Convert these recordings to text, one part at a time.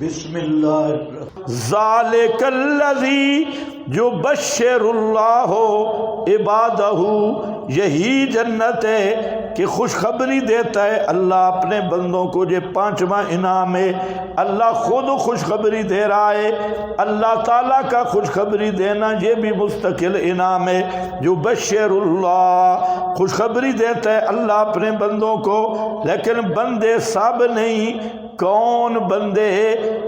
بسم اللہ ذالک الذی یبشر اللہ عبادہ، یہی جنت ہے کہ خوشخبری دیتا ہے اللہ اپنے بندوں کو۔ یہ پانچواں انعام ہے، اللہ خود خوشخبری دے رہا ہے۔ اللہ تعالیٰ کا خوشخبری دینا یہ بھی مستقل انعام ہے۔ یبشر اللہ، خوشخبری دیتا ہے اللہ اپنے بندوں کو، لیکن بندے سب نہیں۔ کون بندے؟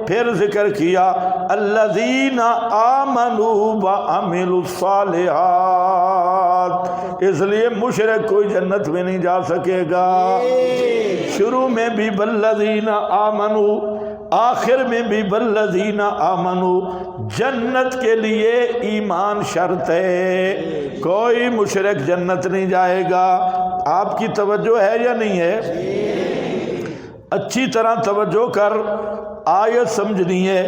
پھر ذکر کیا الذین آمنوا وعملوا الصالحات، اس لیے مشرک کوئی جنت میں نہیں جا سکے گا۔ شروع میں بھی والذین آمنوا، آخر میں بھی والذین آمنوا۔ جنت کے لیے ایمان شرط ہے، کوئی مشرک جنت نہیں جائے گا۔ آپ کی توجہ ہے یا نہیں ہے؟ اچھی طرح توجہ کر، آیت سمجھنی ہے۔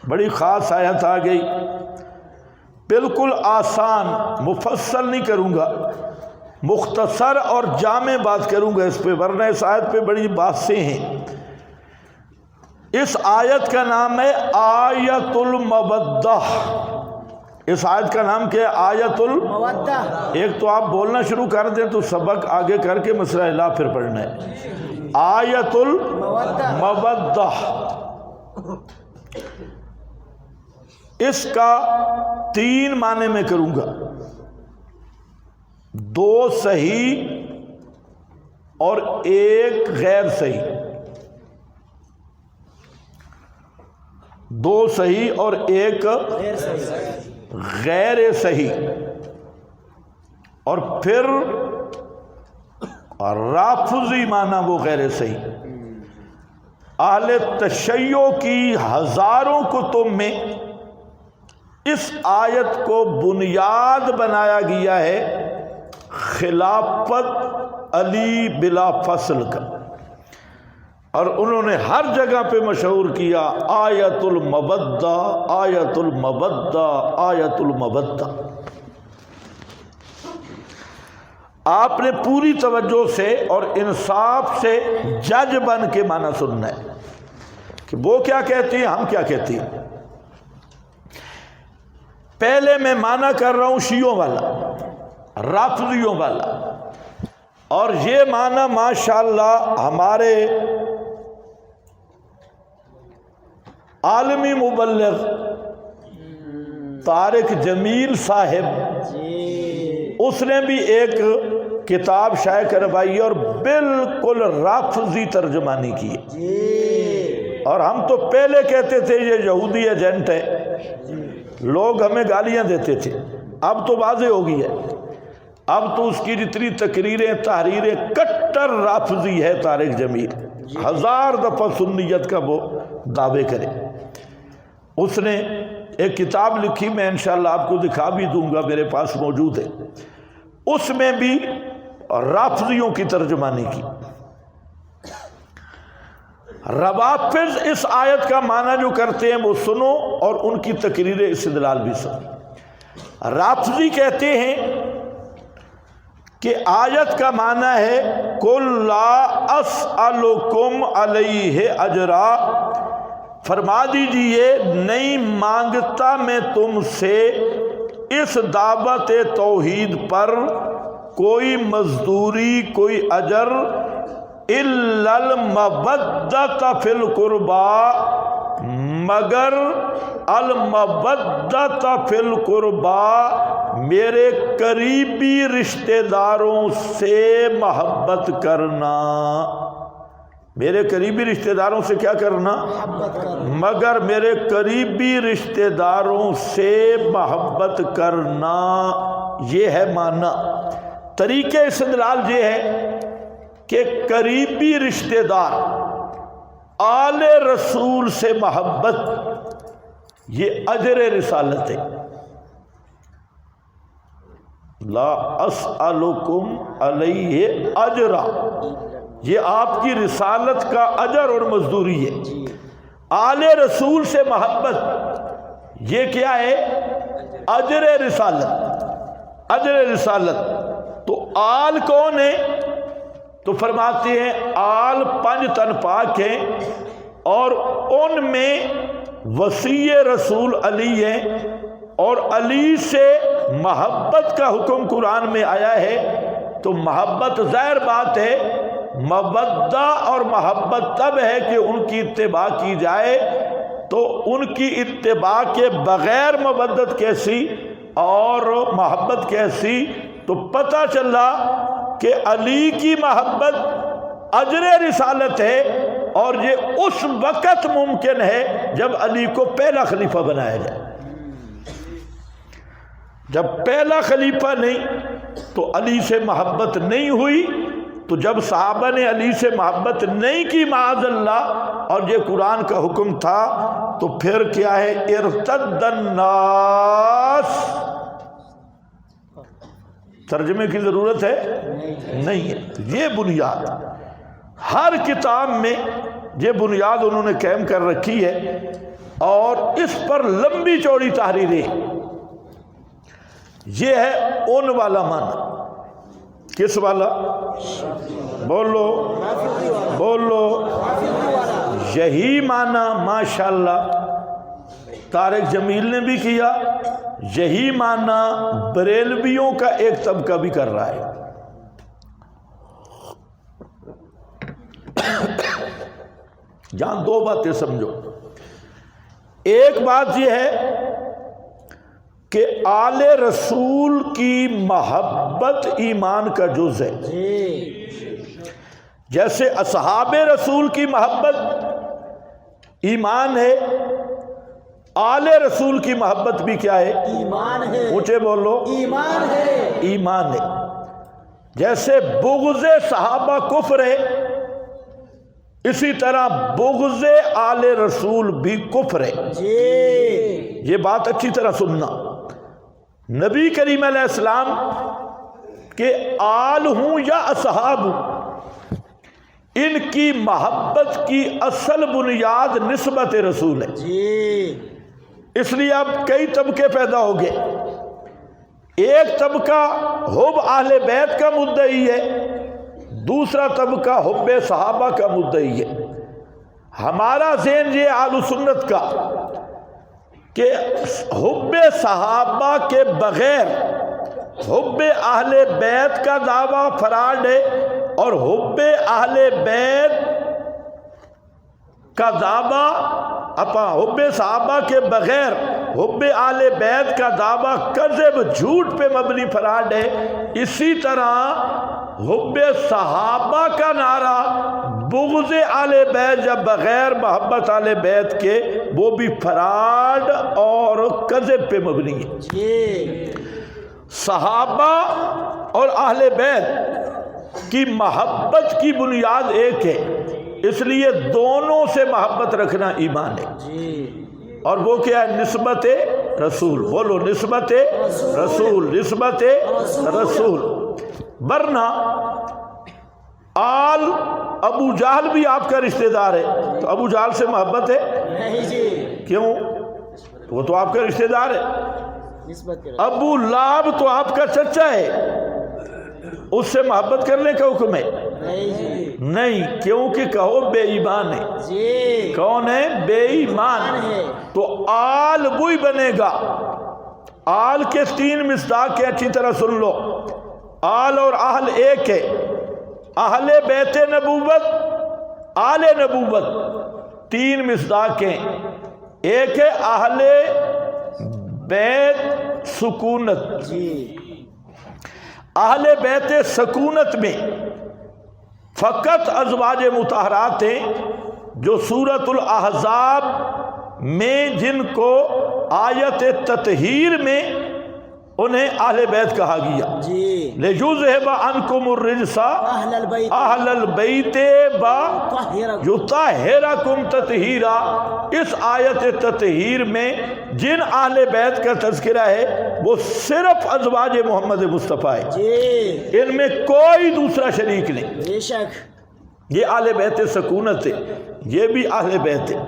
بڑی خاص آیت آ گئی، بالکل آسان، مفصل نہیں کروں گا، مختصر اور جامع بات کروں گا اس پہ، ورنہ اس آیت پہ بڑی باتیں ہیں۔ اس آیت کا نام ہے آیت المودہ۔ اس آیت کا نام کیا ہے؟ آیت المودہ۔ ایک تو آپ بولنا شروع کر دیں تو سبق آگے کر کے مسئلہ الہ پھر پڑھنا ہے۔ آیت المودہ، اس کا تین معنی میں کروں گا، دو صحیح اور ایک غیر صحیح، دو صحیح اور ایک غیر صحیح، اور پھر رافضی معنی وہ غیر صحیح۔ اہل تشیع کی ہزاروں کتب میں اس آیت کو بنیاد بنایا گیا ہے خلافت علی بلا فصل کا، اور انہوں نے ہر جگہ پہ مشہور کیا آیت المودہ، آیت المودہ، آیت المودہ۔ آپ نے پوری توجہ سے اور انصاف سے جج بن کے معنی سننا ہے کہ وہ کیا کہتی ہیں، ہم کیا کہتی ہیں۔ پہلے میں معنی کر رہا ہوں شیعوں والا، رافضیوں والا، اور یہ معنی ماشاءاللہ ہمارے عالمی مبلغ طارق جمیل صاحب، اس نے بھی ایک کتاب شائع کروائی اور بالکل رافضی ترجمانی کی ہے۔ اور ہم تو پہلے کہتے تھے یہ یہودی ایجنٹ ہے، لوگ ہمیں گالیاں دیتے تھے، اب تو واضح ہو گئی ہے، اب تو اس کی جتنی تقریریں تحریریں کٹر رافضی ہے طارق جمیل، ہزار دفعہ سنیت کا وہ دعوے کرے۔ اس نے ایک کتاب لکھی، میں انشاءاللہ آپ کو دکھا بھی دوں گا، میرے پاس موجود ہے، اس میں بھی رافضیوں کی ترجمانی کی۔ روافض اس آیت کا معنی جو کرتے ہیں وہ سنو، اور ان کی تقریر استدلال بھی سنو۔ رافضی کہتے ہیں کہ آیت کا معنی ہے قُل لَا أَسْأَلُكُمْ عَلَيْهِ أَجْرًا، فرما دیجئے نہیں مانگتا میں تم سے اس دعوت توحید پر کوئی مزدوری، کوئی اجر، الا المودۃ فی القربى، مگر المودۃ فی القربى، میرے قریبی رشتہ داروں سے محبت کرنا۔ میرے قریبی رشتہ داروں سے کیا کرنا؟ مگر میرے قریبی رشتہ داروں سے محبت کرنا، یہ ہے معنی۔ طریقہ استدلال یہ ہے کہ قریبی رشتہ دار، آل رسول سے محبت، یہ اجر رسالت ہے۔ لا اسألکم علیہ اجرا، یہ آپ کی رسالت کا اجر اور مزدوری ہے۔ آل رسول سے محبت، یہ کیا ہے؟ اجر رسالت، اجر رسالت۔ تو آل کون ہے؟ تو فرماتے ہیں آل پنج تن پاک ہیں، اور ان میں وصی رسول علی ہیں، اور علی سے محبت کا حکم قرآن میں آیا ہے، تو محبت ظاہر بات ہے، مودہ اور محبت تب ہے کہ ان کی اتباع کی جائے، تو ان کی اتباع کے بغیر مودت کیسی اور محبت کیسی؟ تو پتہ چلا کہ علی کی محبت اجر رسالت ہے، اور یہ اس وقت ممکن ہے جب علی کو پہلا خلیفہ بنایا جائے۔ جب پہلا خلیفہ نہیں تو علی سے محبت نہیں ہوئی، تو جب صحابہ نے علی سے محبت نہیں کی معاذ اللہ، اور یہ قرآن کا حکم تھا، تو پھر کیا ہے؟ ارتد الناس۔ ترجمے کی ضرورت ہے؟ نہیں ہے۔ یہ بنیاد ہر کتاب میں یہ بنیاد انہوں نے قائم کر رکھی ہے، اور اس پر لمبی چوڑی تحریریں۔ یہ ہے ان والا معنی۔ کس والا؟ بولو بولو۔ یہی معنی ماشاءاللہ طارق جمیل نے بھی کیا، یہی معنی بریلویوں کا ایک طبقہ بھی کر رہا ہے۔ جہاں دو باتیں سمجھو، ایک بات یہ ہے کہ آل رسول کی محبت ایمان کا جز ہے، جیسے اصحاب رسول کی محبت ایمان ہے، آل رسول کی محبت بھی کیا ہے؟ ایمان ہے۔ اونچے بولو، ایمان ہے، ایمان ہے۔ جیسے بغض صحابہ کفر ہے، اسی طرح بغض آل رسول بھی کفر ہے۔ یہ بات اچھی طرح سننا۔ نبی کریم علیہ السلام کے آل ہوں یا اصحاب ہوں، ان کی محبت کی اصل بنیاد نسبت رسول ہے۔ اس لیے اب کئی طبقے پیدا ہو گئے۔ ایک طبقہ حب اہل بیت کا مدعی ہے، دوسرا طبقہ حب صحابہ کا مدعی ہے۔ ہمارا ذہن یہ اہل سنت کا کہ حب صحابہ کے بغیر حب اہل بیت کا دعویٰ فراڈ ہے، اور حب اہل بیت کا دعویٰ حب صحابہ کے بغیر حب اہل بیت کا دعویٰ کذب، جھوٹ پہ مبنی فراڈ ہے۔ اسی طرح حب صحابہ کا نعرہ بغض اہل بیت جب بغیر محبت اہل بیت کے، وہ بھی فراڈ اور کذب پہ مبنی ہے۔ صحابہ اور اہل بیت کی محبت کی بنیاد ایک ہے، اس لیے دونوں سے محبت رکھنا ایمان ہے۔ اور وہ کیا ہے؟ نسبت رسول۔ بولو نسبت رسول، نسبت رسول۔ ورنہ آل ابو جہل بھی آپ کا رشتہ دار ہے، تو ابو جہل سے محبت ہے؟ نہیں جی۔ کیوں؟ وہ تو آپ کا رشتہ دار ہے۔ ابو لہب تو آپ کا چچا ہے، اس سے محبت کرنے کا حکم ہے؟ نہیں، کیونکہ کہو بے ایمان ہے۔ کون ہے؟ بے ایمان۔ تو آل وہی بنے گا۔ آل کے تین مصداق کے اچھی طرح سن لو۔ آل اور اہل ایک ہے، اہل بیت نبوت، آل نبوت، تین مصداق ہیں۔ ایک ہے اہل بیت سکونت۔ اہل بیت سکونت میں فقط ازواج مطہرات ہیں، جو سورۃ الاحزاب میں جن کو آیت تطہیر میں انہیں اہل بیت کہا گیا، لِيُذْهِبَ عَنْكُمُ الرِّجْسَ أَهْلَ الْبَيْتِ وَيُطَهِّرَكُمْ تَطْهِيرًا۔ اس آیت تطہیر میں جن اہل بیت کا تذکرہ ہے وہ صرف ازواج محمد مصطفیٰ ہے، ان میں کوئی دوسرا شریک نہیں۔ بے شک یہ اہل بیت سکونت ہے، یہ بھی اہل بیت ہے۔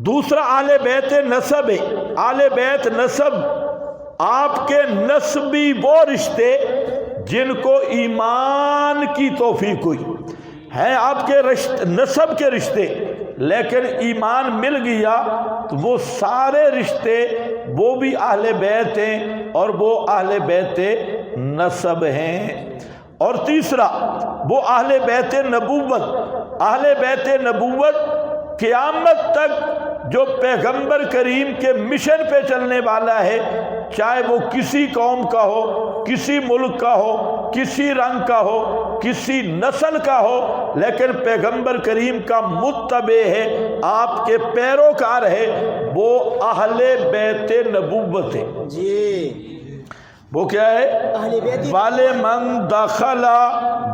دوسرا اہل بیت نسب ہے۔ اہل بیت نسب آپ کے نسبی وہ رشتے جن کو ایمان کی توفیق ہوئی ہیں، آپ کے نسب کے رشتے، لیکن ایمان مل گیا تو وہ سارے رشتے وہ بھی اہل بیت ہیں اور وہ اہل بیت نسب ہیں۔ اور تیسرا وہ اہل بیت نبوت، اہل بیت نبوت قیامت تک جو پیغمبر کریم کے مشن پہ چلنے والا ہے، چاہے وہ کسی قوم کا ہو، کسی ملک کا ہو، کسی رنگ کا ہو، کسی نسل کا ہو، لیکن پیغمبر کریم کا متبع ہے، آپ کے پیروکار ہے، وہ اہل بیت نبوت ہے۔ جی وہ کیا ہے؟ اہل بیت وَلِمَنْ دَخَلَ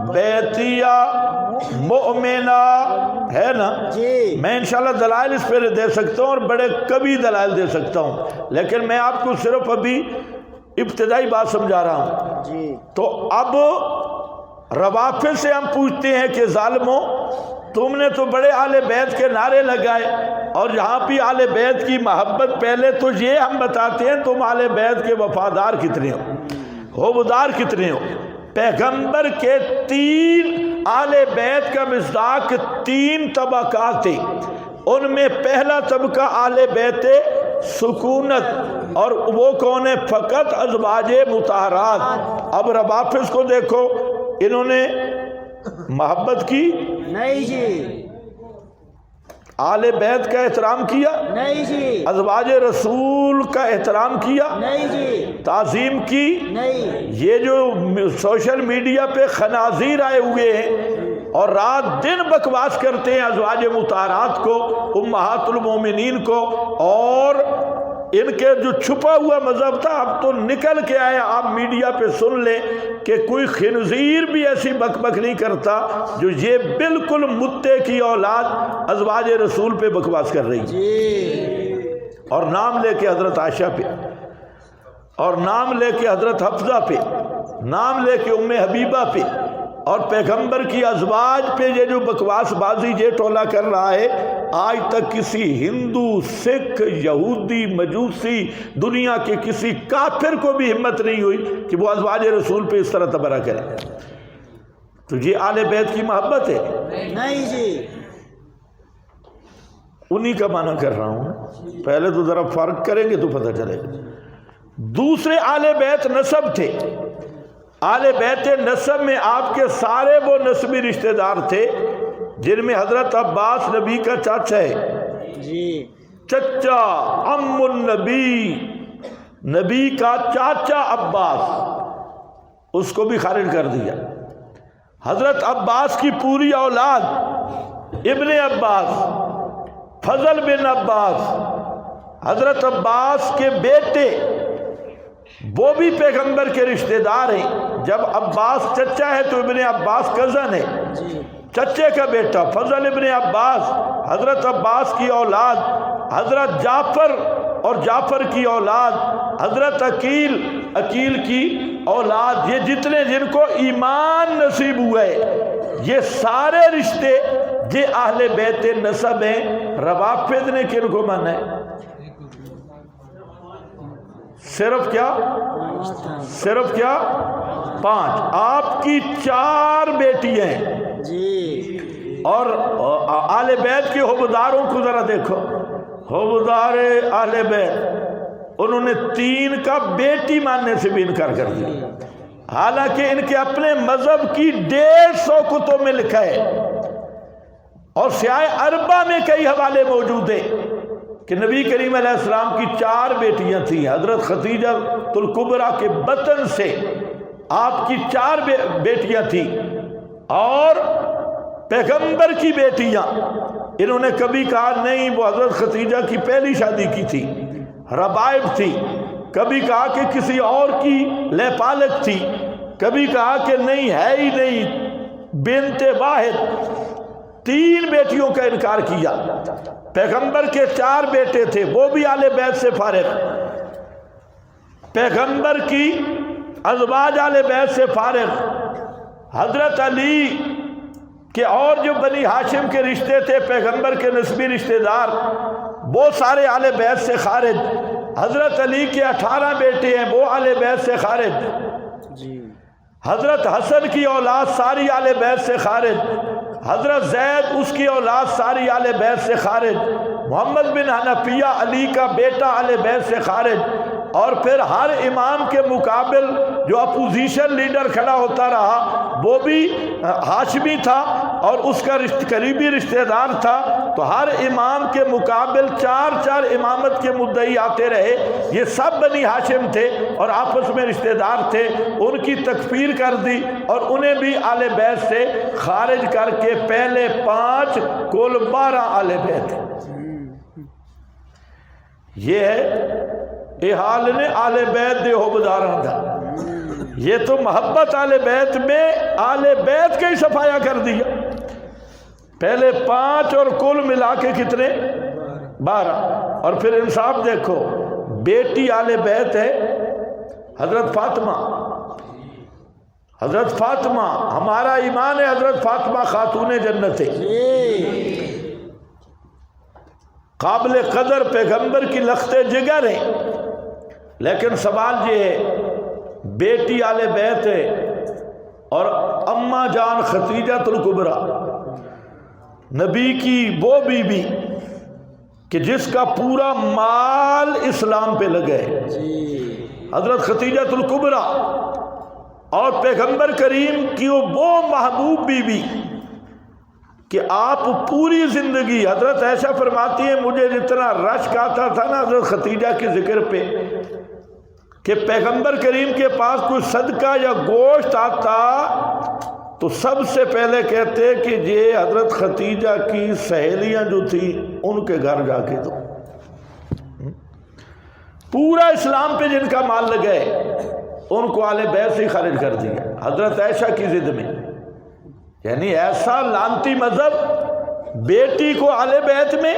بَيْتِيَ مُؤْمِنًا، ہے نا؟ جی میں انشاءاللہ دلائل اس پہ دے سکتا ہوں اور بڑے کبھی دلائل دے سکتا ہوں، لیکن میں آپ کو صرف ابھی ابتدائی بات سمجھا رہا ہوں۔ جی تو اب روافض سے ہم پوچھتے ہیں کہ ظالموں، تم نے تو بڑے اہل بیت کے نعرے لگائے، اور یہاں بھی اہل بیت کی محبت پہلے تو یہ ہم بتاتے ہیں تم اہل بیت کے وفادار کتنے ہو، حوبدار کتنے ہو۔ پیغمبر کے تین اہل بیت کا مصداق تین طبقات تھے، ان میں پہلا طبقہ اہل بیت سکونت، اور وہ کون ہے؟ فقط ازواج مطہرات۔ اب روافض کو دیکھو، انہوں نے محبت کی نہیں جی، اہل بیت کا احترام کیا، نہیں جی، ازواج رسول کا احترام کیا، نہیں جی، تعظیم کی۔ نہیں یہ جو سوشل میڈیا پہ خنازیر آئے ہوئے ہیں اور رات دن بکواس کرتے ہیں ازواج مطہرات کو، امہات المومنین کو، اور ان کے جو چھپا ہوا مذہب تھا اب تو نکل کے آیا۔ آپ میڈیا پہ سن لیں کہ کوئی خنزیر بھی ایسی بک بک نہیں کرتا جو یہ بالکل متے کی اولاد ازواج رسول پہ بکواس کر رہی، جی اور نام لے کے حضرت عائشہ پہ، اور نام لے کے حضرت حفصہ پہ، نام لے کے ام حبیبہ پہ، اور پیغمبر کی ازواج پہ یہ جو بکواس بازی یہ ٹولہ کر رہا ہے، آج تک کسی ہندو، سکھ، یہودی، مجوسی، دنیا کے کسی کافر کو بھی ہمت نہیں ہوئی کہ وہ ازواج رسول پہ اس طرح تبرہ کرے۔ تو یہ اہل بیت کی محبت ہے؟ نہیں جی، انہی کا معنی کر رہا ہوں، پہلے تو ذرا فرق کریں گے تو پتہ چلے گا۔ دوسرے اہل بیت نسب تھے، اہل بیت نسب میں آپ کے سارے وہ نسبی رشتہ دار تھے جن میں حضرت عباس نبی کا چاچا ہے، جی چچا عم النبی، نبی کا چاچا عباس، اس کو بھی خارج کر دیا۔ حضرت عباس کی پوری اولاد، ابن عباس، فضل بن عباس، حضرت عباس کے بیٹے، وہ بھی پیغمبر کے رشتہ دار ہیں۔ جب عباس چچا ہے تو ابن عباس کزن ہے، چچے کا بیٹا فضل ابن عباس، حضرت عباس کی اولاد، حضرت جعفر اور جعفر کی اولاد، حضرت عقیل، عقیل کی اولاد، یہ جتنے جن کو ایمان نصیب ہوئے، یہ سارے رشتے یہ اہل بیت نسب ہیں۔ روافض نے کن کو مانا ہے؟ صرف کیا؟ صرف کیا؟ 5۔ آپ کی 4 بیٹی ہیں جی، اور اہل بیت کے حوبداروں کو ذرا دیکھو، حوبدار اہل بیت، انہوں نے 3 کا بیٹی ماننے سے بھی انکار کر دیا، حالانکہ ان کے اپنے مذہب کی 150 کتب میں لکھا ہے، اور سیاہ اربع میں کئی حوالے موجود ہیں کہ نبی کریم علیہ السلام کی 4 بیٹیاں تھیں۔ حضرت خدیجہ الکبریٰ کے بطن سے آپ کی 4 بیٹیاں تھیں، اور پیغمبر کی بیٹیاں، انہوں نے کبھی کہا نہیں وہ حضرت خدیجہ کی پہلی شادی کی تھی، ربائب تھی، کبھی کہا کہ کسی اور کی لے پالک تھی، کبھی کہا کہ نہیں ہے ہی نہیں، بنت واحد۔ 3 بیٹیوں کا انکار کیا۔ پیغمبر کے 4 بیٹے تھے، وہ بھی اہل بیت سے فارغ، پیغمبر کی ازواج اہل بیت سے فارغ، حضرت علی کے اور جو بنی ہاشم کے رشتے تھے پیغمبر کے نسبی رشتے دار، وہ سارے اہل بیت سے خارج۔ حضرت علی کے 18 بیٹے ہیں، وہ اہل بیت سے خارج۔ حضرت حسن کی اولاد ساری اہل بیت سے خارج۔ حضرت زید اس کی اولاد ساری آل بیت سے خارج، محمد بن حنفیہ علی کا بیٹا آل بیت سے خارج، اور پھر ہر امام کے مقابل جو اپوزیشن لیڈر کھڑا ہوتا رہا وہ بھی ہاشمی تھا اور اس کا قریبی رشتہ دار تھا، تو ہر امام کے مقابل چار چار امامت کے مدعی آتے رہے، یہ سب بنی ہاشم تھے اور آپس میں رشتہ دار تھے، ان کی تکفیر کر دی اور انہیں بھی آل بیت سے خارج کر کے پہلے 5 کل 12 آل بیت ہیں۔ یہ ہے احال نے آل بیت دے حبداران دا، یہ تو محبت آل بیت میں آل بیت کے ہی صفایا کر دیا، پہلے 5 اور کل ملا کے کتنے 12، اور پھر انصاف دیکھو، بیٹی آل بیت ہے حضرت فاطمہ، حضرت فاطمہ، ہمارا ایمان ہے حضرت فاطمہ خاتون جنت ہے، قابل قدر پیغمبر کی لخت جگر ہے، لیکن سوال یہ ہے بیٹی آل بیت ہے اور اماں جان خدیجہ الکبریٰ نبی کی وہ بیوی کہ جس کا پورا مال اسلام پہ لگے، حضرت خدیجہ الکبریٰ، اور پیغمبر کریم کی وہ محبوب بیوی کہ آپ پوری زندگی، حضرت عائشہ فرماتی ہیں مجھے جتنا رشک آتا تھا نا حضرت خدیجہ کے ذکر پہ کہ پیغمبر کریم کے پاس کوئی صدقہ یا گوشت آتا تو سب سے پہلے کہتے کہ یہ حضرت خدیجہ کی سہیلیاں جو تھی ان کے گھر جا کے دو، پورا اسلام پہ جن کا مال لگے ان کو آل بیت سے خارج کر دیا حضرت عائشہ کی ضد میں، یعنی ایسا لعنتی مذہب، بیٹی کو آل بیت میں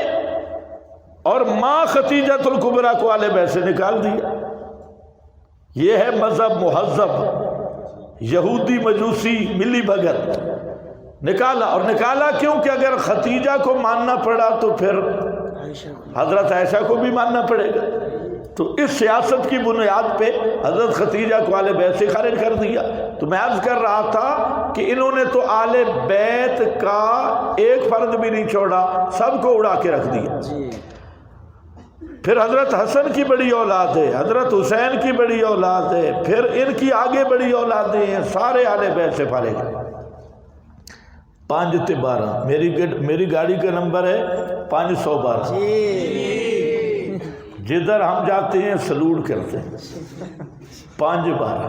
اور ماں خدیجہ الکبریٰ کو آل بیت سے نکال دیا۔ یہ ہے مذہب مہذب، یہودی مجوسی ملی بھگت نکالا، اور نکالا کیوں کہ اگر خدیجہ کو ماننا پڑا تو پھر حضرت عائشہ کو بھی ماننا پڑے گا، تو اس سیاست کی بنیاد پہ حضرت خدیجہ کو آل بیت سے خارج کر دیا۔ تو میں عرض کر رہا تھا کہ انہوں نے تو آل بیت کا ایک فرد بھی نہیں چھوڑا، سب کو اڑا کے رکھ دیا۔ پھر حضرت حسن کی بڑی اولاد ہے، حضرت حسین کی بڑی اولاد ہے، پھر ان کی آگے بڑی اولادیں ہیں، سارے آل بیت سے فارغ ہیں۔ 5 تے 12 میری گاڑی کا نمبر ہے 512، جدھر ہم جاتے ہیں سلوٹ کرتے ہیں 512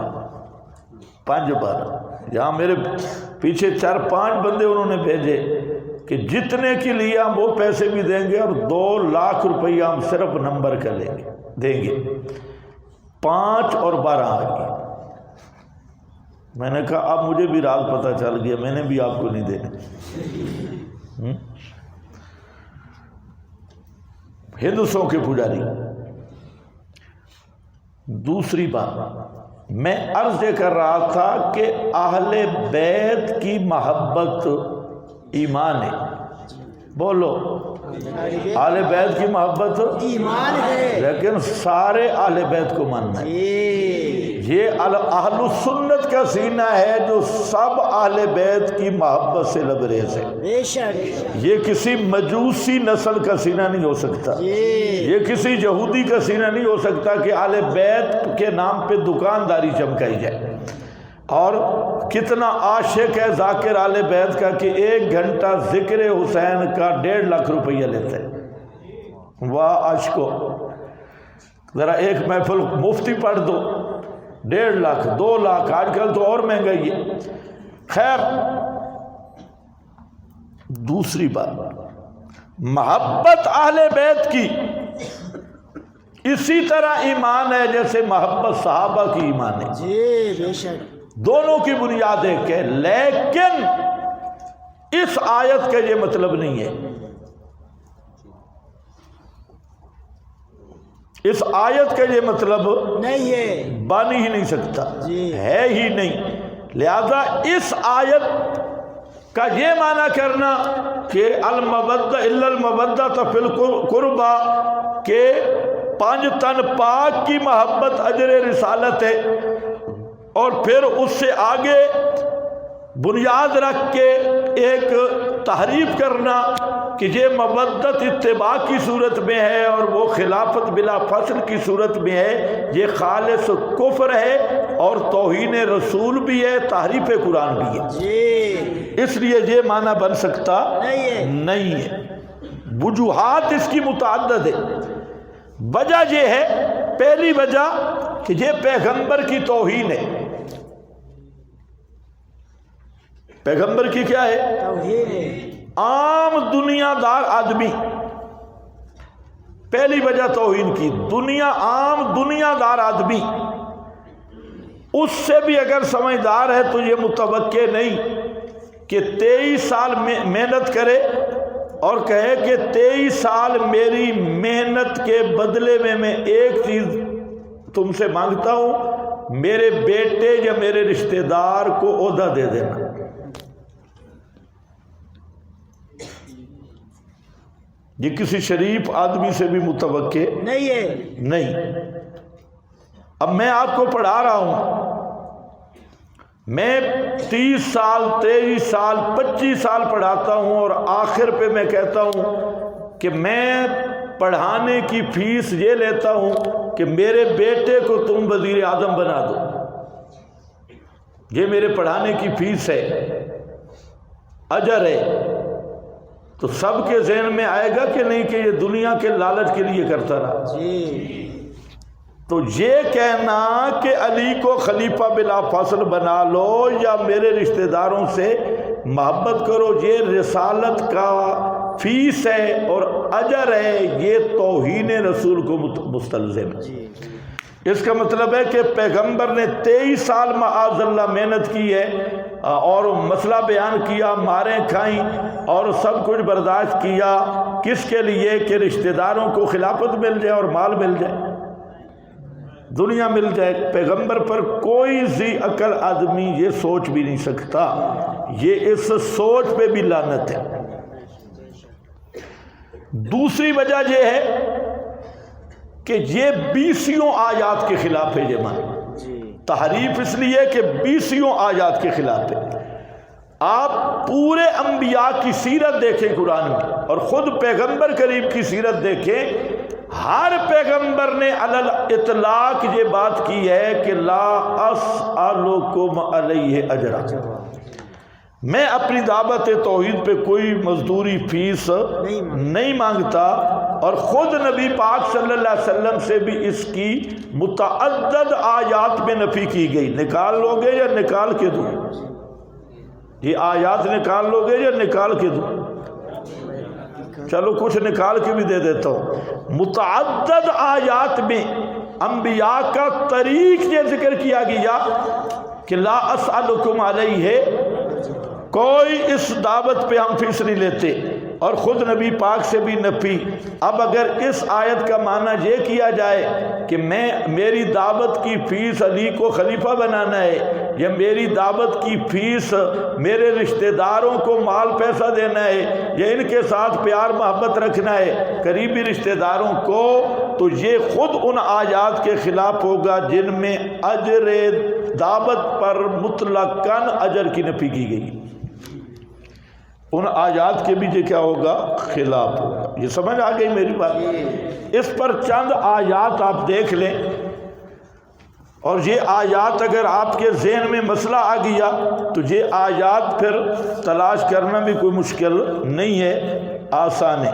یہاں میرے پیچھے 4-5 بندے انہوں نے بھیجے کہ جتنے کے لیے ہم وہ پیسے بھی دیں گے اور 2 لاکھ روپیہ ہم صرف نمبر کا دیں گے۔ 5 اور 12 آ گئے، میں نے کہا اب مجھے بھی راز پتہ چل گیا، میں نے بھی آپ کو نہیں دینے۔ ہندوستوں کے پجاری۔ دوسری بات میں عرض یہ کر رہا تھا کہ اہل بیت کی محبت ایمان ہے، بولو اہل بیت کی محبت ایمان ہے، لیکن سارے اہل بیت کو ماننا ہے۔ یہ اہل السنت کا سینہ ہے جو سب اہل بیت کی محبت سے لبریز ہے، بے شک یہ کسی مجوسی نسل کا سینہ نہیں ہو سکتا، یہ کسی یہودی کا سینہ نہیں ہو سکتا کہ اہل بیت کے نام پہ دکانداری چمکائی جائے۔ اور کتنا عاشق ہے ذاکر آل بیت کا کہ 1 گھنٹہ ذکر حسین کا 1.5 لاکھ روپیہ لیتے ہیں۔ واہ عاشقو، ذرا ایک محفل مفتی پڑھ دو 1.5 لاکھ 2 لاکھ، آج کل تو اور مہنگائی ہے۔ خیر، دوسری بات محبت اہل بیت کی اسی طرح ایمان ہے جیسے محبت صحابہ کی ایمان ہے، جی بے شک، دونوں کی بنیاد ایک ہے، لیکن اس آیت کا یہ مطلب نہیں ہے، اس آیت کا یہ مطلب نہیں ہے، بن ہی نہیں سکتا، جی ہے ہی نہیں۔ لہذا اس آیت کا یہ معنی کرنا کہ المودہ الا المودہ فی القربہ کہ 5 تن پاک کی محبت اجر رسالت ہے، اور پھر اس سے آگے بنیاد رکھ کے ایک تحریف کرنا کہ یہ مودت اتباع کی صورت میں ہے اور وہ خلافت بلا فصل کی صورت میں ہے، یہ خالص کفر ہے اور توہین رسول بھی ہے، تحریف قرآن بھی ہے جی، اس لیے یہ معنی بن سکتا نہیں ہے۔ وجوہات اس کی متعدد ہے۔ وجہ یہ ہے، پہلی وجہ کہ یہ پیغمبر کی توہین ہے۔ پیغمبر کی کیا ہے؟ توہین ہے۔ عام دنیا دار آدمی، پہلی وجہ توہین کی، عام دنیا دار آدمی اس سے بھی اگر سمجھدار ہے تو یہ متوقع نہیں کہ 23 سال محنت کرے اور کہے کہ 23 سال میری محنت کے بدلے میں ایک چیز تم سے مانگتا ہوں، میرے بیٹے یا میرے رشتہ دار کو عہدہ دے دینا۔ یہ کسی شریف آدمی سے بھی متوقع نہیں ہے۔ نہیں۔ اب میں آپ کو پڑھا رہا ہوں، میں 30 سال 23 سال 25 سال پڑھاتا ہوں اور آخر پہ میں کہتا ہوں کہ میں پڑھانے کی فیس یہ لیتا ہوں کہ میرے بیٹے کو تم وزیر اعظم بنا دو، یہ میرے پڑھانے کی فیس ہے، اجر ہے۔ تو سب کے ذہن میں آئے گا کہ نہیں کہ یہ دنیا کے لالچ کے لیے کرتا رہا۔ جی، تو یہ کہنا کہ علی کو خلیفہ بلا فصل بنا لو یا میرے رشتہ داروں سے محبت کرو، یہ رسالت کا فیس ہے اور اجر ہے، یہ توہین رسول کو مستلزم ہے۔ اس کا مطلب ہے کہ پیغمبر نے 23 سال معاذ اللہ محنت کی ہے اور مسئلہ بیان کیا، ماریں کھائیں اور سب کچھ برداشت کیا، کس کے لیے؟ کہ رشتہ داروں کو خلافت مل جائے اور مال مل جائے، دنیا مل جائے۔ پیغمبر پر کوئی ذی عقل آدمی یہ سوچ بھی نہیں سکتا، یہ اس سوچ پہ بھی لعنت ہے۔ دوسری وجہ یہ ہے کہ یہ 20 آیات کے خلاف ہے، یہ معنی تحریف اس لیے کہ 20 آیات کے خلاف ہے۔ آپ پورے انبیاء کی سیرت دیکھیں قرآن میں اور خود پیغمبر کریم کی سیرت دیکھیں، ہر پیغمبر نے علی الاطلاق یہ بات کی ہے کہ لا اسألکم علیہ اجرا، میں اپنی دعوت توحید پہ کوئی مزدوری فیس نہیں مانگتا، اور خود نبی پاک صلی اللہ علیہ وسلم سے بھی اس کی متعدد آیات میں نفی کی گئی۔ نکال لو گے یا نکال کے دوں؟ یہ آیات نکال لو گے یا نکال کے دوں؟ چلو کچھ نکال کے بھی دے دیتا ہوں۔ متعدد آیات میں انبیاء کا طریق یہ ذکر کیا گیا کہ لا اسألکم علیہ، کوئی اس دعوت پہ ہم فیس نہیں لیتے، اور خود نبی پاک سے بھی نفی۔ اب اگر اس آیت کا معنی یہ کیا جائے کہ میری دعوت کی فیس علی کو خلیفہ بنانا ہے، یا میری دعوت کی فیس میرے رشتہ داروں کو مال پیسہ دینا ہے، یا ان کے ساتھ پیار محبت رکھنا ہے قریبی رشتہ داروں کو، تو یہ خود ان آیات کے خلاف ہوگا جن میں اجر دعوت پر مطلقاً اجر کی نفی کی گئی۔ ان آیات کے بھی یہ کیا ہوگا؟ خلاف ہوگا۔ یہ سمجھ آ گئی میری بات؟ اس پر چند آیات آپ دیکھ لیں، اور یہ آیات اگر آپ کے ذہن میں مسئلہ آ گیا تو یہ آیات پھر تلاش کرنا بھی کوئی مشکل نہیں ہے، آسان ہے۔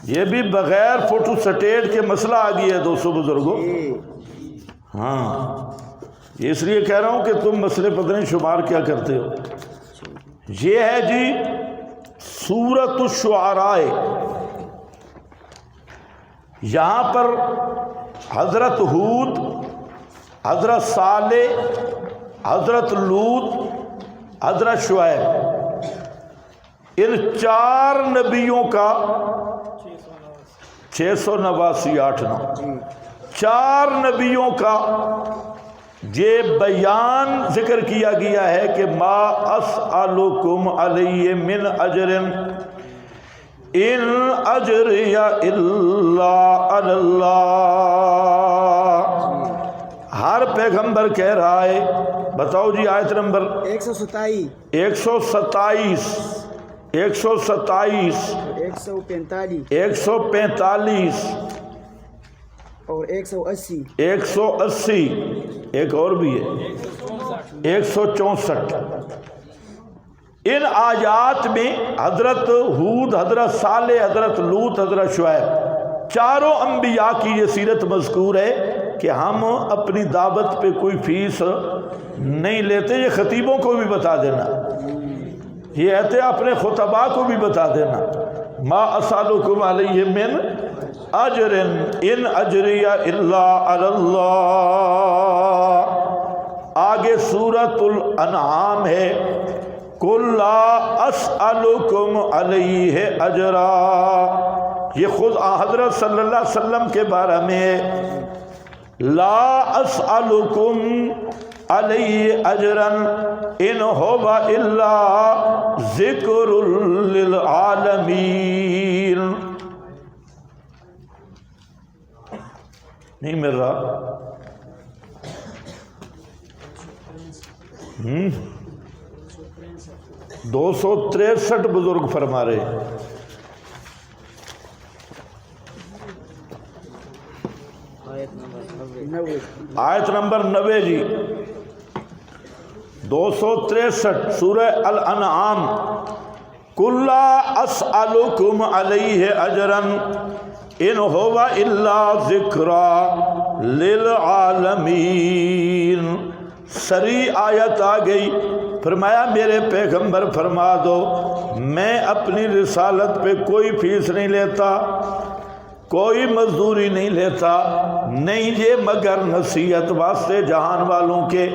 یہ بھی بغیر فوٹو سٹیٹ کے مسئلہ آ گیا ہے دوستوں بزرگوں۔ ہاں، اس لیے کہہ رہا ہوں کہ تم مسئلے پتہ نہیں شمار کیا کرتے ہو۔ یہ ہے جی سورۃ الشعراء، یہاں پر حضرت ہود، حضرت صالح، حضرت لوط، حضرت شعیب، ان 4 نبیوں کا 689 4 نبیوں کا یہ بیان ذکر کیا گیا ہے کہ ما اسألکم علیہ من اجر ان اجری الا علی اللہ۔ ہر ہر پیغمبر کہہ رہا ہے. بتاؤ جی آیت نمبر 127 127 127 145 145 اور 180 180 ایک اور بھی ہے 164. ان آیات میں حضرت ہود، حضرت صالح، حضرت لوط، حضرت شعیب چاروں انبیاء کی یہ سیرت مذکور ہے کہ ہم اپنی دعوت پہ کوئی فیس نہیں لیتے. یہ خطیبوں کو بھی بتا دینا، یہ کہتے اپنے خطباء کو بھی بتا دینا. ما اسالکم علیہ من اجر ان اجری الا علی اللہ. آگے سورۃ الانعام ہے قل لا اسالکم علیہ اجرا. یہ خود حضرت صلی اللہ علیہ وسلم کے بارے میں ہے. لا اسالکم علیہ اجرا ان هو الا ذکر للعالمین. نہیں مل رہا. 263 بزرگ فرما رہے ہیں. آیت نمبر 90 جی 263 سورہ الانعام. قل لا اسألکم علیہ اجرا ان هو الا ذکری للعالمین. سری آیت آ گئی. فرمایا میرے پیغمبر فرما دو میں اپنی رسالت پہ کوئی فیس نہیں لیتا، کوئی مزدوری نہیں لیتا، نہیں یہ مگر نصیحت واسطے جہان والوں کے.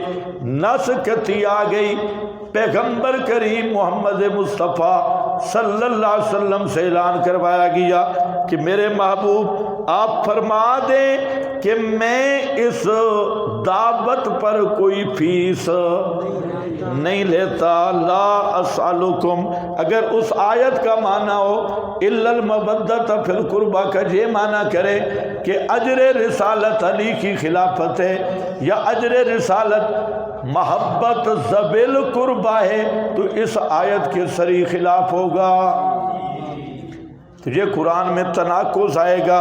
نصیحت آ گئی. پیغمبر کریم محمد مصطفیٰ صلی اللہ علیہ وسلم سے اعلان کروایا گیا کہ میرے محبوب آپ فرما دیں کہ میں اس دعوت پر کوئی فیس نہیں لیتا. لا اسالکم اگر اس آیت کا معنی ہو الا المودۃ فی القربہ کا یہ معنی کرے کہ اجر رسالت علی کی خلافت ہے یا اجر رسالت محبت ذویل قربہ ہے تو اس آیت کے صریح خلاف ہوگا. تجھے قرآن میں تناقض آئے گا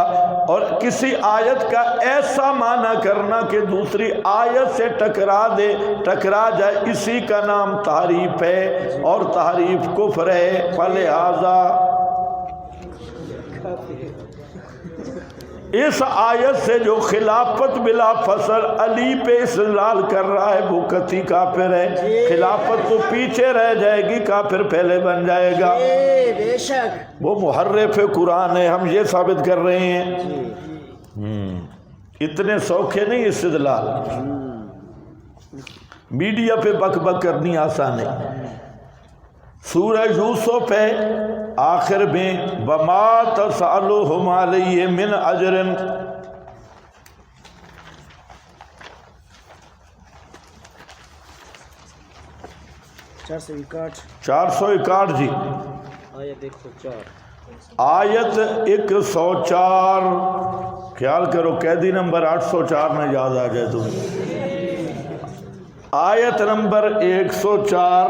اور کسی آیت کا ایسا معنی کرنا کہ دوسری آیت سے ٹکرا جائے، اسی کا نام تحریف ہے اور تحریف کفر ہے. فلہذا اس آیت سے جو خلافت بلا فصل علی پہ استدلال کر رہا ہے وہ قطعی کافر ہے. خلافت تو پیچھے رہ جائے گی، کافر پہلے بن جائے گا. بے شک وہ محرف قرآن ہے، ہم یہ ثابت کر رہے ہیں. اتنے سوکھے نہیں استدلال، میڈیا پہ بک بک کرنی آسان ہے. سورہ یوسف ہے آخر میں وما تسألهم علیہ من اجر. 461 جی آیت 104. خیال کرو قیدی نمبر 804 میں یاد آ جائے تمہیں. آیت نمبر 104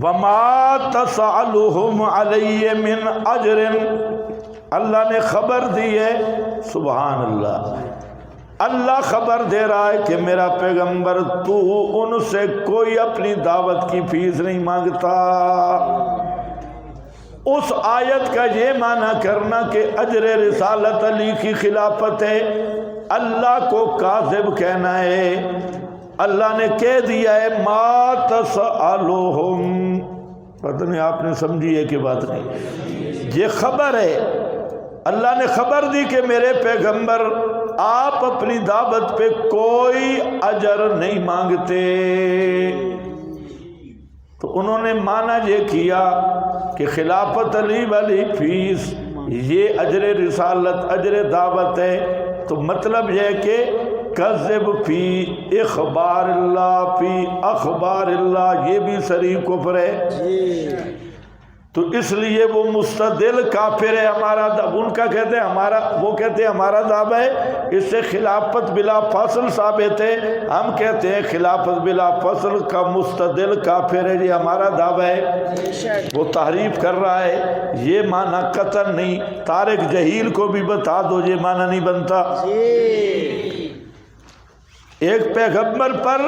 وما تسألهم علیہ من اجر. اللہ نے خبر دی ہے، سبحان اللہ، اللہ خبر دے رہا ہے کہ میرا پیغمبر تو ان سے کوئی اپنی دعوت کی فیس نہیں مانگتا. اس آیت کا یہ معنی کرنا کہ اجر رسالت علی کی خلافت ہے، اللہ کو کاذب کہنا ہے. اللہ نے کہہ دیا ہے ما تسألهم. پتہ نہیں آپ نے سمجھی ہے کہ بات نہیں، یہ خبر ہے. اللہ نے خبر دی کہ میرے پیغمبر آپ اپنی دعوت پہ کوئی اجر نہیں مانگتے. تو انہوں نے معنی یہ کیا کہ خلافت علی والی فیس یہ اجر رسالت اجر دعوت ہے. تو مطلب یہ کہ کذب فی اخبار اللہ فی اخبار اللہ، یہ بھی صریح کفر ہے. تو اس لیے وہ مستدل کافر ہے ہمارا ان کا کہتے ہیں ہمارا، وہ کہتے ہیں ہمارا دعویٰ ہے اس سے خلافت بلا فصل ثابت ہے، ہم کہتے ہیں خلافت بلا فصل کا مستدل کافر ہے، یہ ہمارا دعویٰ ہے۔ وہ تحریف کر رہا ہے، یہ معنی قطعاً نہیں، طارق جہیل کو بھی بتا دو یہ معنی نہیں بنتا۔ ایک پیغمبر پر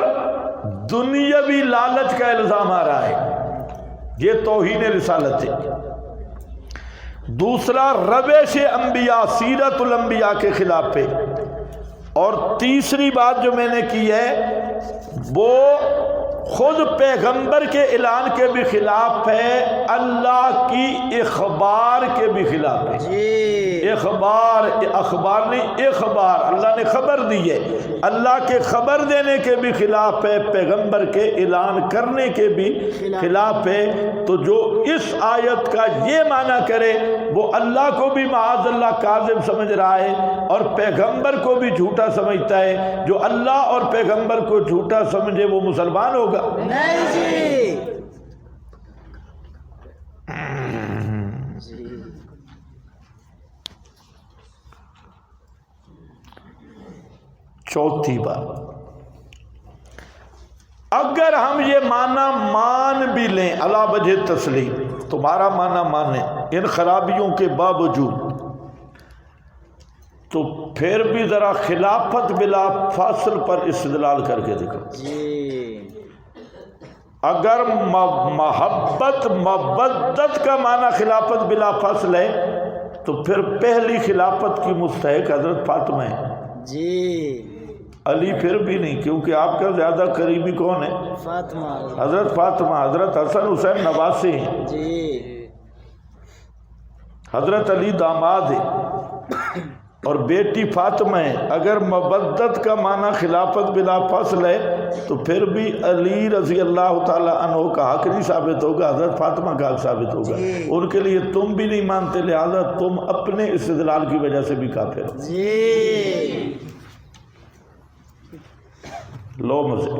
دنیاوی لالچ کا الزام آ رہا ہے، یہ توہین رسالت ہے۔ دوسرا روش انبیاء، سیرت الانبیاء کے خلاف ہے۔ اور تیسری بات جو میں نے کی ہے وہ خود پیغمبر کے اعلان کے بھی خلاف ہے، اللہ کی اخبار کے بھی خلاف ہے۔ اخبار نہیں، اخبار، اللہ نے خبر دی ہے، اللہ کے خبر دینے کے بھی خلاف ہے، پیغمبر کے اعلان کرنے کے بھی خلاف ہے۔ تو جو اس آیت کا یہ معنی کرے وہ اللہ کو بھی معاذ اللہ کاذب سمجھ رہا ہے اور پیغمبر کو بھی جھوٹا سمجھتا ہے۔ جو اللہ اور پیغمبر کو جھوٹا سمجھے وہ مسلمان ہوگا؟ نہیں جی۔ چوتھی بات، اگر ہم یہ معنی مان بھی لیں علی وجہ تسلیم، تمہارا معنی مانیں ان خرابیوں کے باوجود، تو پھر بھی ذرا خلافت بلا فاصل پر استدلال کر کے دیکھو۔ اگر محبت مودت کا معنی خلافت بلا فاصل ہے تو پھر پہلی خلافت کی مستحق حضرت فاطمہ ہے جی، علی پھر بھی نہیں، کیونکہ آپ کا زیادہ قریبی کون ہے؟ فاطمہ، حضرت فاطمہ۔ حضرت حسن حسین نواسے ہیں جی، حضرت علی داماد ہے اور بیٹی فاطمہ ہے۔ اگر مودت کا معنی خلافت بلا فصل ہے تو پھر بھی علی رضی اللہ تعالی عنہ کا حق نہیں ثابت ہوگا، حضرت فاطمہ کا حق ثابت ہوگا۔ ان کے لیے تم بھی نہیں مانتے، لہذا تم اپنے استدلال کی وجہ سے بھی کافر ہو۔ جی، لو مزے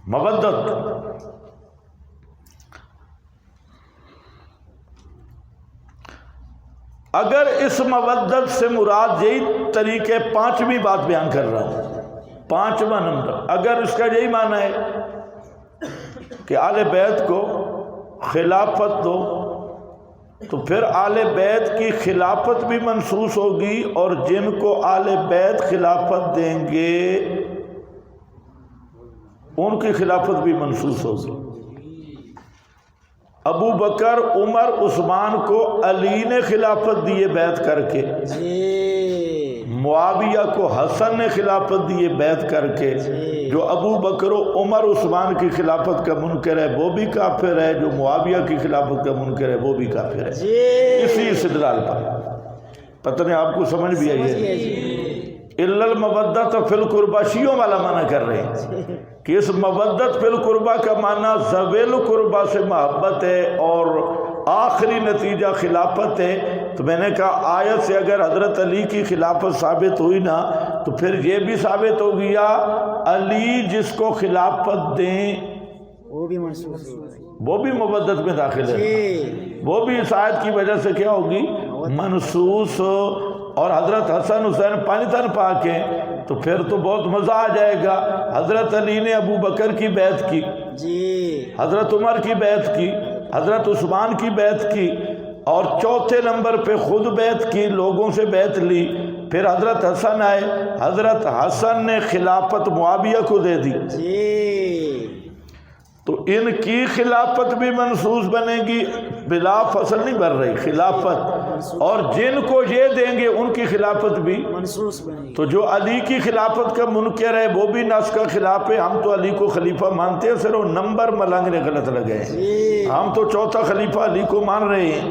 مودت، اگر اس مودت سے مراد یہی طریقے، پانچویں بات بیان کر رہا ہوں، پانچواں نمبر، اگر اس کا یہی معنی ہے کہ آل بیت کو خلافت دو تو پھر آل بیت کی خلافت بھی منسوخ ہوگی اور جن کو آل بیت خلافت دیں گے ان کی خلافت بھی منسوخ ہوگی۔ ابو بکر، عمر، عثمان کو علی نے خلافت دیے بیعت کر کے، معاویہ کو حسن نے خلافت دیے بیعت کر کے۔ جو ابو بکر و عمر عثمان کی خلافت کا منکر ہے وہ بھی کافر ہے، جو معاویہ کی خلافت کا منکر ہے وہ بھی کافر ہے۔ اسی استدلال پر پتہ نہیں آپ کو سمجھ بھی آئی ہے۔ الا المودۃ فی القربى، شیعوں والا معنی کر رہے ہیں کہ اس مودت فی القربہ کا معنی ذوی القربہ سے محبت ہے اور آخری نتیجہ خلافت ہے۔ تو میں نے کہا آیت سے اگر حضرت علی کی خلافت ثابت ہوئی نا تو پھر یہ بھی ثابت ہو گیا علی جس کو خلافت دیں وہ بھی منسوخ، وہ بھی مودت میں داخل ہے، وہ بھی اس آیت کی وجہ سے کیا ہوگی؟ منسوخ۔ اور حضرت حسن حسین پانی تن پاک ہیں تو پھر تو بہت مزہ آ جائے گا۔ حضرت علی نے ابو بکر کی بیعت کی، حضرت عمر کی بیعت کی، حضرت عثمان کی بیعت کی اور چوتھے نمبر پہ خود بیعت کی، لوگوں سے بیعت لی۔ پھر حضرت حسن آئے، حضرت حسن نے خلافت معاویہ کو دے دی، تو ان کی خلافت بھی منسوخ بنے گی، بلا فصل نہیں بن رہی خلافت، اور جن کو یہ دیں گے ان کی خلافت بھی منسوخ بنے گی۔ تو جو علی کی خلافت کا منکر ہے وہ بھی نص کا خلاف ہے۔ ہم تو علی کو خلیفہ مانتے ہیں، صرف نمبر ملنگ نے غلط لگے ہیں، ہم تو چوتھا خلیفہ علی کو مان رہے ہیں،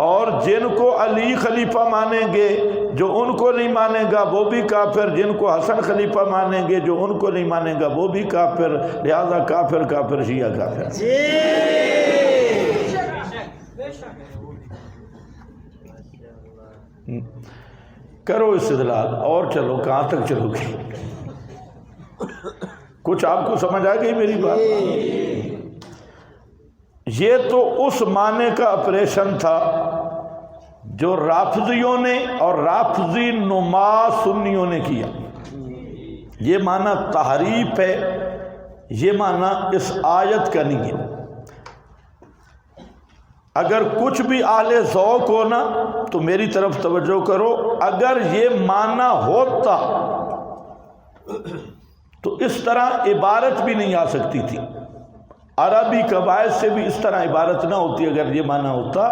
اور جن کو علی خلیفہ مانیں گے جو ان کو نہیں مانے گا وہ بھی کافر، جن کو حسن خلیفہ مانیں گے جو ان کو نہیں مانے گا وہ بھی کافر، لہذا کافر کافر شیعہ کافر۔ کرو استدلال اور چلو، کہاں تک چلو گے؟ کچھ آپ کو سمجھ آ گئی میری بات؟ یہ تو اس معنی کا آپریشن تھا جو رافضیوں نے اور رافضی نما سنیوں نے کیا. یہ معنی تحریف ہے، یہ معنی اس آیت کا نہیں ہے. اگر کچھ بھی اہل ذوق ہو نا تو میری طرف توجہ کرو، اگر یہ معنی ہوتا تو اس طرح عبارت بھی نہیں آ سکتی تھی. عربی قواعد سے بھی اس طرح عبارت نہ ہوتی. اگر یہ معنی ہوتا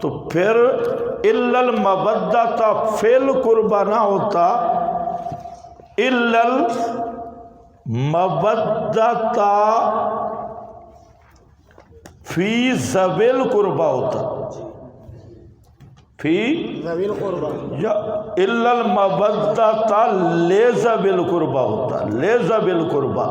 تو پھر الا المودۃ فی القربى نہ ہوتا، الا المودۃ فی ذوی القربى ہوتا، فی ذوی القربى یا الا المودۃ لذوی القربى ہوتا، لذوی القربى.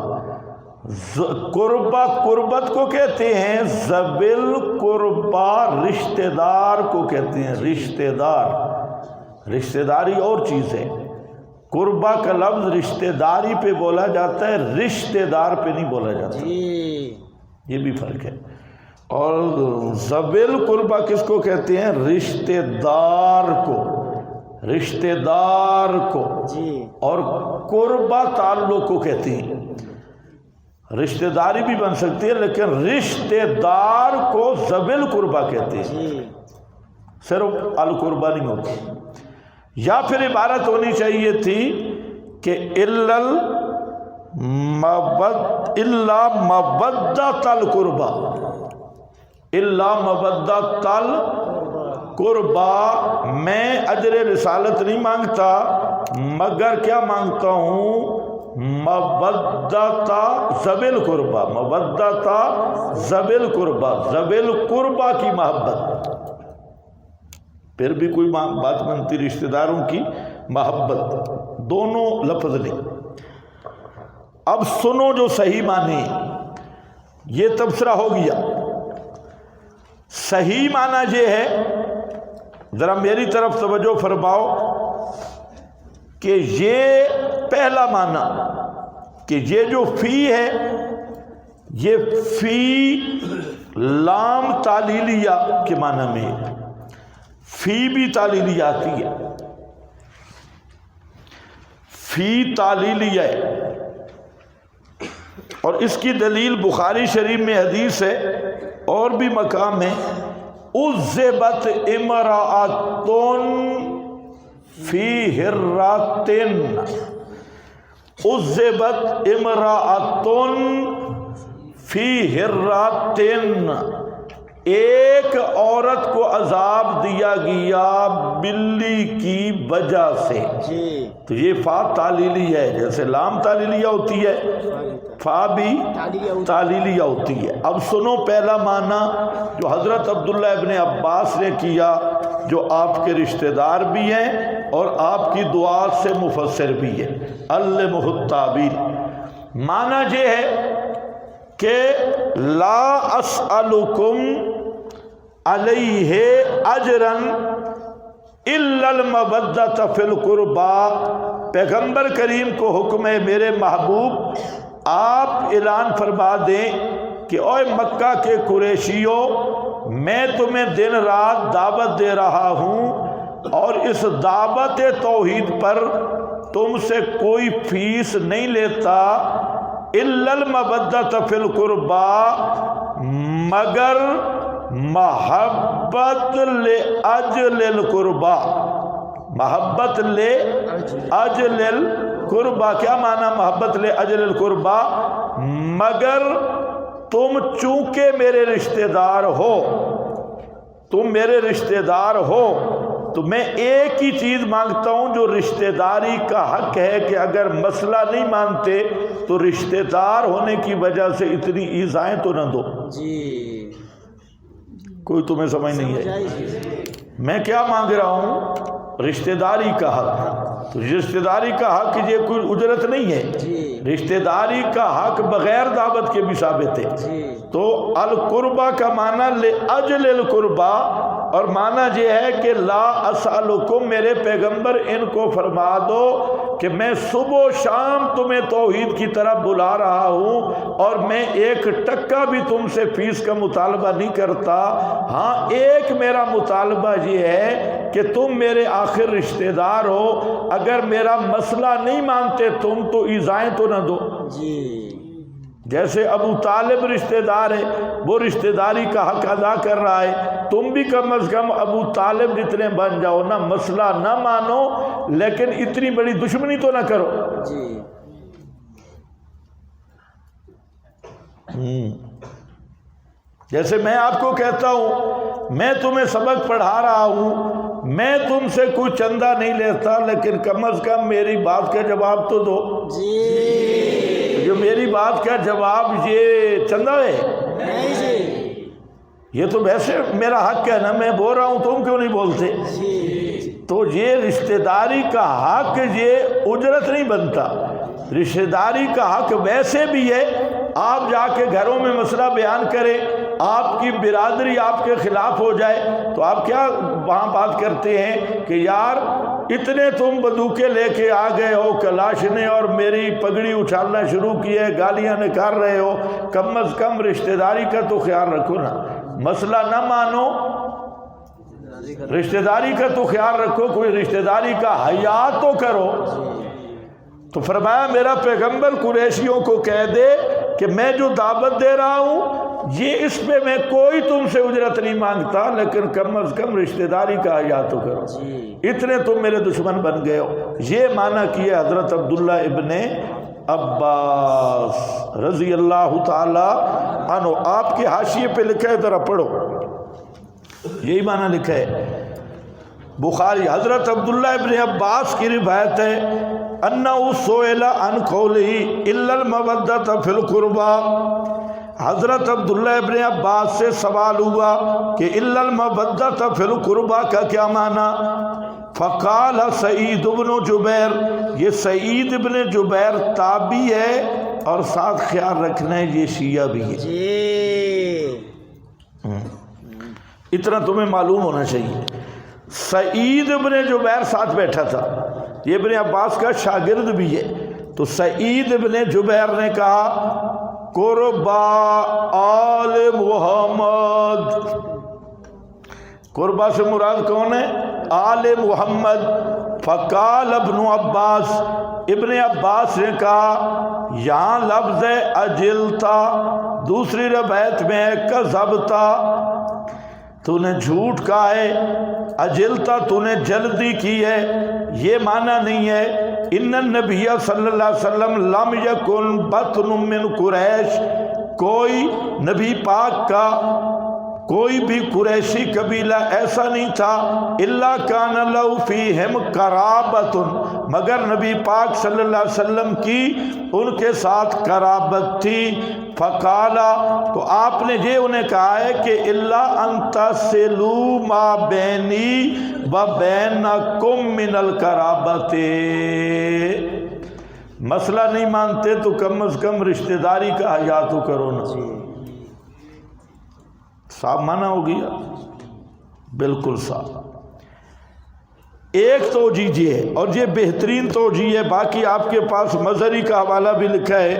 قربہ قربت کو کہتے ہیں، ذوی القربى رشتہ دار کو کہتے ہیں. رشتہ دار، رشتہ داری اور چیز ہے. قربہ کا لفظ رشتہ داری پہ بولا جاتا ہے، رشتہ دار پہ نہیں بولا جاتا. یہ بھی فرق ہے. اور ذوی القربى کس کو کہتے ہیں؟ رشتہ دار کو، رشتہ دار کو. اور قربہ تعلق کو کہتے ہیں. رشتہ داری بھی بن سکتی ہے لیکن رشتہ دار کو ذوی القربى کہتے ہیں، صرف القربہ نہیں ہوتی. یا پھر عبارت ہونی چاہیے تھی کہ الا مودۃ القربى، الا مودۃ القربى. میں اجر رسالت نہیں مانگتا مگر کیا مانگتا ہوں؟ مودۃ ذوی القربى، مودۃ ذوی القربى، ذوی القربى کی محبت. پھر بھی کوئی بات بنتی رشتہ داروں کی محبت، دونوں لفظ نہیں. اب سنو جو صحیح معنی، یہ تبصرہ ہو گیا. صحیح معنی یہ ہے، ذرا میری طرف توجہ فرماؤ کہ یہ پہلا معنی کہ یہ جو فی ہے یہ فی لام تعلیلیہ کے معنی میں ہے. فی بھی تعلیلیہ آتی ہے، فی تعلیلیہ ہے. اور اس کی دلیل بخاری شریف میں حدیث ہے، اور بھی مقام ہے. عذبت امرأۃ فی ہرۃ، عذبت امرأۃ فی ہرۃ، ایک عورت کو عذاب دیا گیا بلی کی وجہ سے. تو یہ فا تعلیلی ہے، جیسے لام تعلیلیہ ہوتی ہے فا بھی تعلیلیہ ہوتی ہے. اب سنو پہلا معنی جو حضرت عبداللہ ابن عباس نے کیا، جو آپ کے رشتہ دار بھی ہیں اور آپ کی دعا سے مفسر بھی ہے، علمہ التعبیر. معنی یہ ہے کہ لا اسألکم علیہ اجرا الا المودۃ فی القربى. پیغمبر کریم کو حکم ہے، میرے محبوب آپ اعلان فرما دیں کہ اوے مکہ کے قریشیوں، میں تمہیں دن رات دعوت دے رہا ہوں اور اس دعوت توحید پر تم سے کوئی فیس نہیں لیتا، الا المودۃ فی القربى، مگر محبت لاجل القربى. محبت لاجل القربى کیا معنی؟ محبت لاجل القربى، مگر تم چونکہ میرے رشتہ دار ہو، تم میرے رشتہ دار ہو تو میں ایک ہی چیز مانگتا ہوں جو رشتہ داری کا حق ہے کہ اگر مسئلہ نہیں مانتے تو رشتہ دار ہونے کی وجہ سے اتنی ایذائیں تو نہ دو. کوئی تمہیں سمجھ نہیں ہے. میں کیا مانگ رہا ہوں؟ رشتہ داری کا حق. تو رشتہ داری کا حق یہ کوئی اجرت نہیں ہے، رشتہ داری کا حق بغیر دعوت کے بھی ثابت ہے. تو القربہ کا معنی لاجل القربہ، اور معنی یہ ہے کہ لا اسألکم، میرے پیغمبر ان کو فرما دو کہ میں صبح و شام تمہیں توحید کی طرف بلا رہا ہوں اور میں ایک ٹکا بھی تم سے فیس کا مطالبہ نہیں کرتا. ہاں ایک میرا مطالبہ یہ ہے کہ تم میرے آخر رشتہ دار ہو، اگر میرا مسئلہ نہیں مانتے تم تو ایذائیں تو نہ دو. جی جیسے ابو طالب رشتہ دار ہے، وہ رشتہ داری کا حق ادا کر رہا ہے، تم بھی کم از کم ابو طالب جتنے بن جاؤ نا، مسئلہ نہ مانو لیکن اتنی بڑی دشمنی تو نہ کرو. جی جیسے میں آپ کو کہتا ہوں میں تمہیں سبق پڑھا رہا ہوں، میں تم سے کوئی چندہ نہیں لیتا، لیکن کم از کم میری بات کا جواب تو دو. جی جو میری بات کا جواب یہ چندہ ہے، نہیں جی یہ تو ویسے میرا حق ہے نا، میں بول رہا ہوں تم کیوں نہیں بولتے؟ جی تو یہ رشتہ داری کا حق یہ اجرت نہیں بنتا. رشتہ داری کا حق ویسے بھی ہے، آپ جا کے گھروں میں مسئلہ بیان کریں، آپ کی برادری آپ کے خلاف ہو جائے تو آپ کیا وہاں بات کرتے ہیں کہ یار اتنے تم بندوقیں لے کے آ گئے ہو، کلاشنے اور میری پگڑی اچھالنا شروع کی ہے، گالیاں نکال رہے ہو، کم از کم رشتہ داری کا تو خیال رکھو نا. مسئلہ نہ مانو، رشتہ داری کا تو خیال رکھو، کوئی رشتہ داری کا حیا تو کرو. تو فرمایا میرا پیغمبر قریشیوں کو کہہ دے کہ میں جو دعوت دے رہا ہوں یہ اس پہ میں کوئی تم سے اجرت نہیں مانگتا، لیکن کم از کم رشتہ داری کا حیا تو کرو. اتنے تم میرے دشمن بن گئے ہو. یہ معنی کیا حضرت عبداللہ ابن عباس رضی اللہ تعالی عنہ. آپ کے حاشیے پہ لکھا ہے، ذرا پڑھو، یہی معنی لکھا ہے بخاری. حضرت عبداللہ ابن عباس کی روایت ہے انہو سئل عن قولہ الا المودۃ فی القربى. حضرت عبداللہ ابن عباس سے سوال ہوا کہ الا المودۃ فی القربى کا کیا معنی؟ فقال سعید بن جبیر، یہ سعید بن جبیر تابعی ہے اور ساتھ خیال رکھنا ہے یہ شیعہ بھی ہے. اتنا تمہیں معلوم ہونا چاہیے. سعید ابن جبیر ساتھ بیٹھا تھا، یہ ابن عباس کا شاگرد بھی ہے. تو سعید ابن جبیر نے کہا قربا آل محمد. قربا سے مراد کون ہے؟ آل محمد. فقال ابن عباس، ابن عباس نے کہا یہاں لفظ ہے اجلتا، دوسری روایت میں ہے کذبتا، تو نے جھوٹ کہا ہے. اجلتا تو نے جلدی کی ہے، یہ معنی نہیں ہے. ان النبی صلی اللہ علیہ وسلم لم یکن بطن من قریش، کوئی نبی پاک کا کوئی بھی قریشی قبیلہ ایسا نہیں تھا الا کان لہ فیہم قرابۃ، مگر نبی پاک صلی اللہ علیہ وسلم کی ان کے ساتھ قرابت تھی. فقالا، تو آپ نے یہ انہیں کہا ہے کہ الا ان تصلوا ما بینی و بینکم من القرابۃ. مسئلہ نہیں مانتے تو کم از کم رشتہ داری کا حیا تو کرو نا. صاف مانا ہو گیا، بالکل صاف. ایک توجیہ یہ ہے اور یہ بہترین توجیہ ہے. باقی آپ کے پاس مظہری کا حوالہ بھی لکھا ہے،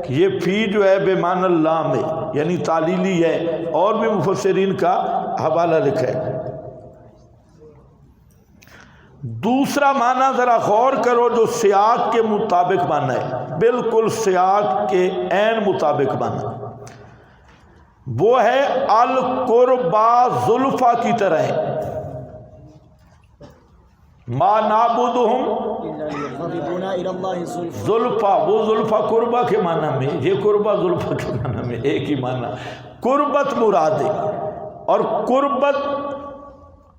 یہ فی جو ہے بے معنی اللام ہے، یعنی تعلیلی ہے، اور بھی مفسرین کا حوالہ لکھا ہے. دوسرا معنی ذرا غور کرو جو سیاق کے مطابق معنی ہے، بالکل سیاق کے عین مطابق معنی، وہ ہے القربا زلفا کی طرح ہے. ما نعبدہم زلفا، وہ زلفا قربا کے معنی میں، یہ قربا زلفا کے معنی میں ایک ہی معنی. قربت مراد ہے اور قربت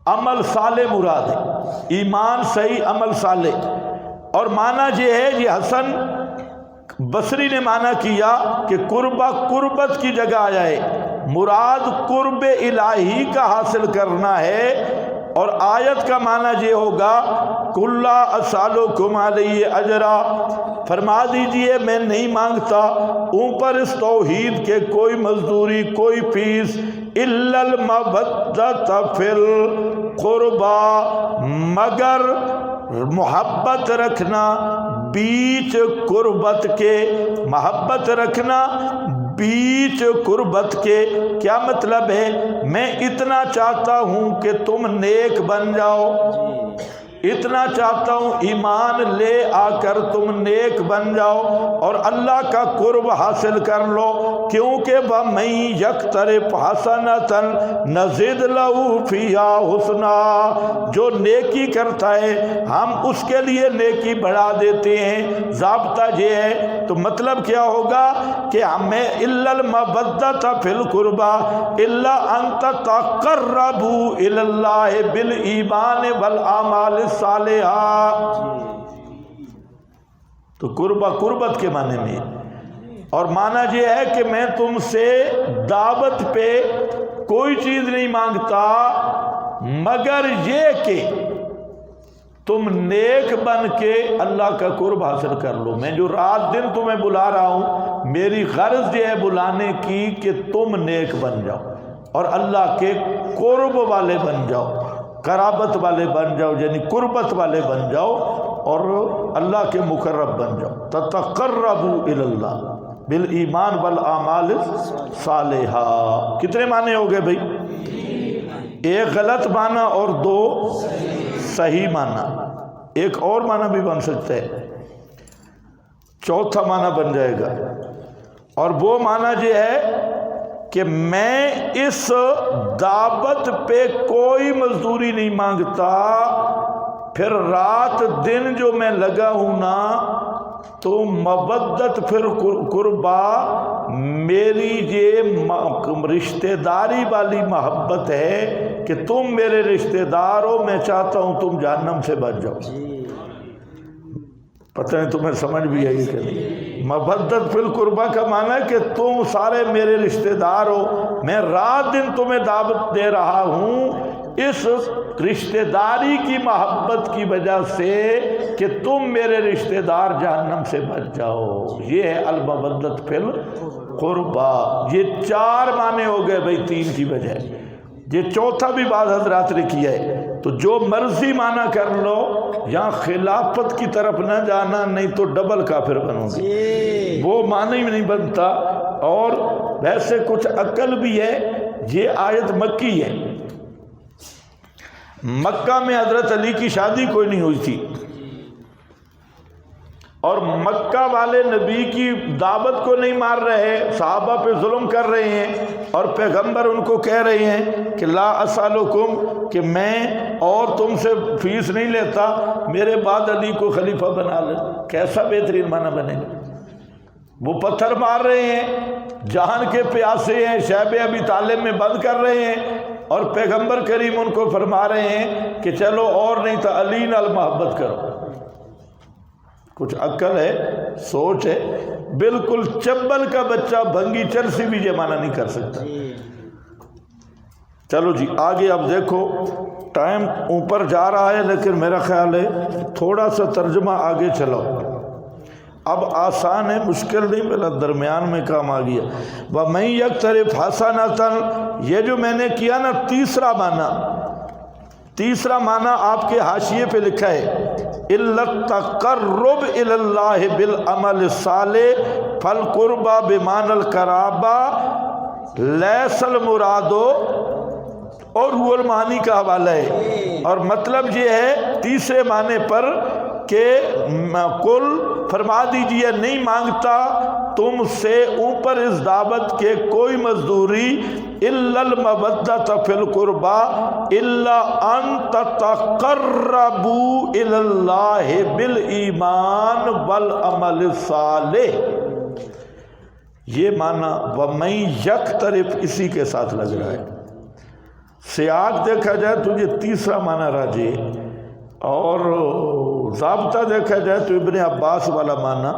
عمل صالح مراد ہے، ایمان صحیح عمل صالح. اور معنی یہ ہے، یہ حسن بصری نے معنی کیا کہ قربہ قربت کی جگہ آیا ہے، مراد قرب الہی کا حاصل کرنا ہے. اور آیت کا معنی یہ ہوگا کلا اسالکم علیہ اجرا، فرما دیجئے میں نہیں مانگتا اوپر اس توحید کے کوئی مزدوری کوئی فیس، الا المودۃ فی القربى، مگر محبت رکھنا بیچ قربت کے، محبت رکھنا بیچ قربت کے کیا مطلب ہے؟ میں اتنا چاہتا ہوں کہ تم نیک بن جاؤ، اتنا چاہتا ہوں ایمان لے آ کر تم نیک بن جاؤ اور اللہ کا قرب حاصل کر لو، کیونکہ وَمَن یقترف حسنۃ نزد لہ فیہا حسنا، جو نیکی کرتا ہے ہم اس کے لیے نیکی بڑھا دیتے ہیں۔ ضابطہ یہ ہے، تو مطلب کیا ہوگا کہ ہمیں الا المودۃ فی القربى الا ان تقربوا الی اللہ بالایمان والاعمال الصالحہ۔ تو قربت کے معنی میں، اور معنی یہ ہے کہ میں تم سے دعوت پہ کوئی چیز نہیں مانگتا مگر یہ کہ تم نیک بن کے اللہ کا قرب حاصل کر لو۔ میں جو رات دن تمہیں بلا رہا ہوں، میری غرض یہ ہے بلانے کی کہ تم نیک بن جاؤ اور اللہ کے قرب والے بن جاؤ، قرابت والے بن جاؤ، یعنی قربت والے بن جاؤ اور اللہ کے مقرب بن جاؤ۔ تتقربوا الی اللہ بالایمان والاعمال الصالحہ۔ کتنے معنی ہو گئے بھائی؟ ایک غلط معنی اور دو صحیح معنی، ایک اور معنی بھی بن سکتا ہے، چوتھا معنی بن جائے گا، اور وہ معنی یہ ہے کہ میں اس دعوت پہ کوئی مزدوری نہیں مانگتا، پھر رات دن جو میں لگا ہوں نا، تو مودت پھر قربا میری یہ رشتہ داری والی محبت ہے کہ تم میرے رشتہ دار ہو، میں چاہتا ہوں تم جہنم سے بچ جاؤ۔ پتہ نہیں تمہیں سمجھ بھی آئی کہ نہیں؟ مودت فی القربہ کا معنی ہے کہ تم سارے میرے رشتہ دار ہو، میں رات دن تمہیں دعوت دے رہا ہوں اس رشتہ داری کی محبت کی وجہ سے کہ تم میرے رشتہ دار جہنم سے بچ جاؤ۔ یہ ہے المودت فی القربہ۔ یہ چار معنی ہو گئے بھائی، تین کی بجائے یہ چوتھا بھی بعض حضرات نے کیا ہے۔ تو جو مرضی معنی کر لو، یہاں خلافت کی طرف نہ جانا، نہیں تو ڈبل کافر بنو گے، وہ معنی میں نہیں بنتا۔ اور ویسے کچھ عقل بھی ہے، یہ آیت مکی ہے، مکہ میں حضرت علی کی شادی کوئی نہیں ہوئی تھی، اور مکہ والے نبی کی دعوت کو نہیں مار رہے، صحابہ پہ ظلم کر رہے ہیں، اور پیغمبر ان کو کہہ رہے ہیں کہ لا اسالکم، کہ میں اور تم سے فیس نہیں لیتا، میرے بعد علی کو خلیفہ بنا لے۔ کیسا بہترین معنی بنے گا؟ وہ پتھر مار رہے ہیں، جہان کے پیاسے ہیں، شیب ابی طالب میں بند کر رہے ہیں، اور پیغمبر کریم ان کو فرما رہے ہیں کہ چلو اور نہیں تو علی نال محبت کرو۔ کچھ عقل ہے، سوچ ہے، بالکل چبل کا بچہ بھنگی چرسی بھی یہ معنی نہیں کر سکتا۔ چلو جی آگے اب دیکھو، ٹائم اوپر جا رہا ہے لیکن میرا خیال ہے تھوڑا سا ترجمہ آگے چلاؤ۔ اب آسان ہے، مشکل نہیں، پہلا درمیان میں کام آ گیا۔ وَمَن یقترف حسنۃ، یہ جو میں نے کیا نا تیسرا معنی آپ کے حاشیے پہ لکھا ہے اِلَّا التَّقَرُّبُ إِلَى اللَّهِ بِالْعَمَلِ الصَّالِحِ فَالْقُرْبَى بِمَعْنَى الْقَرَابَةِ لَيْسَ الْمُرَادُ، اور هو المعانی کا حوالہ ہے، اور مطلب یہ ہے تیسرے معنی پر کہ کل فرما دیجئے نہیں مانگتا تم سے اوپر اس دعوت کے کوئی مزدوری، الا المودۃ فی القربى الا ان تتقربوا الی اللہ بالایمان والعمل الصالح۔ یہ معنی وَمَن یقترف اسی کے ساتھ لگ رہا ہے۔ سیاق دیکھا جائے تو یہ تیسرا معنی راجی، اور ضابطہ دیکھا جائے تو ابن عباس والا معنی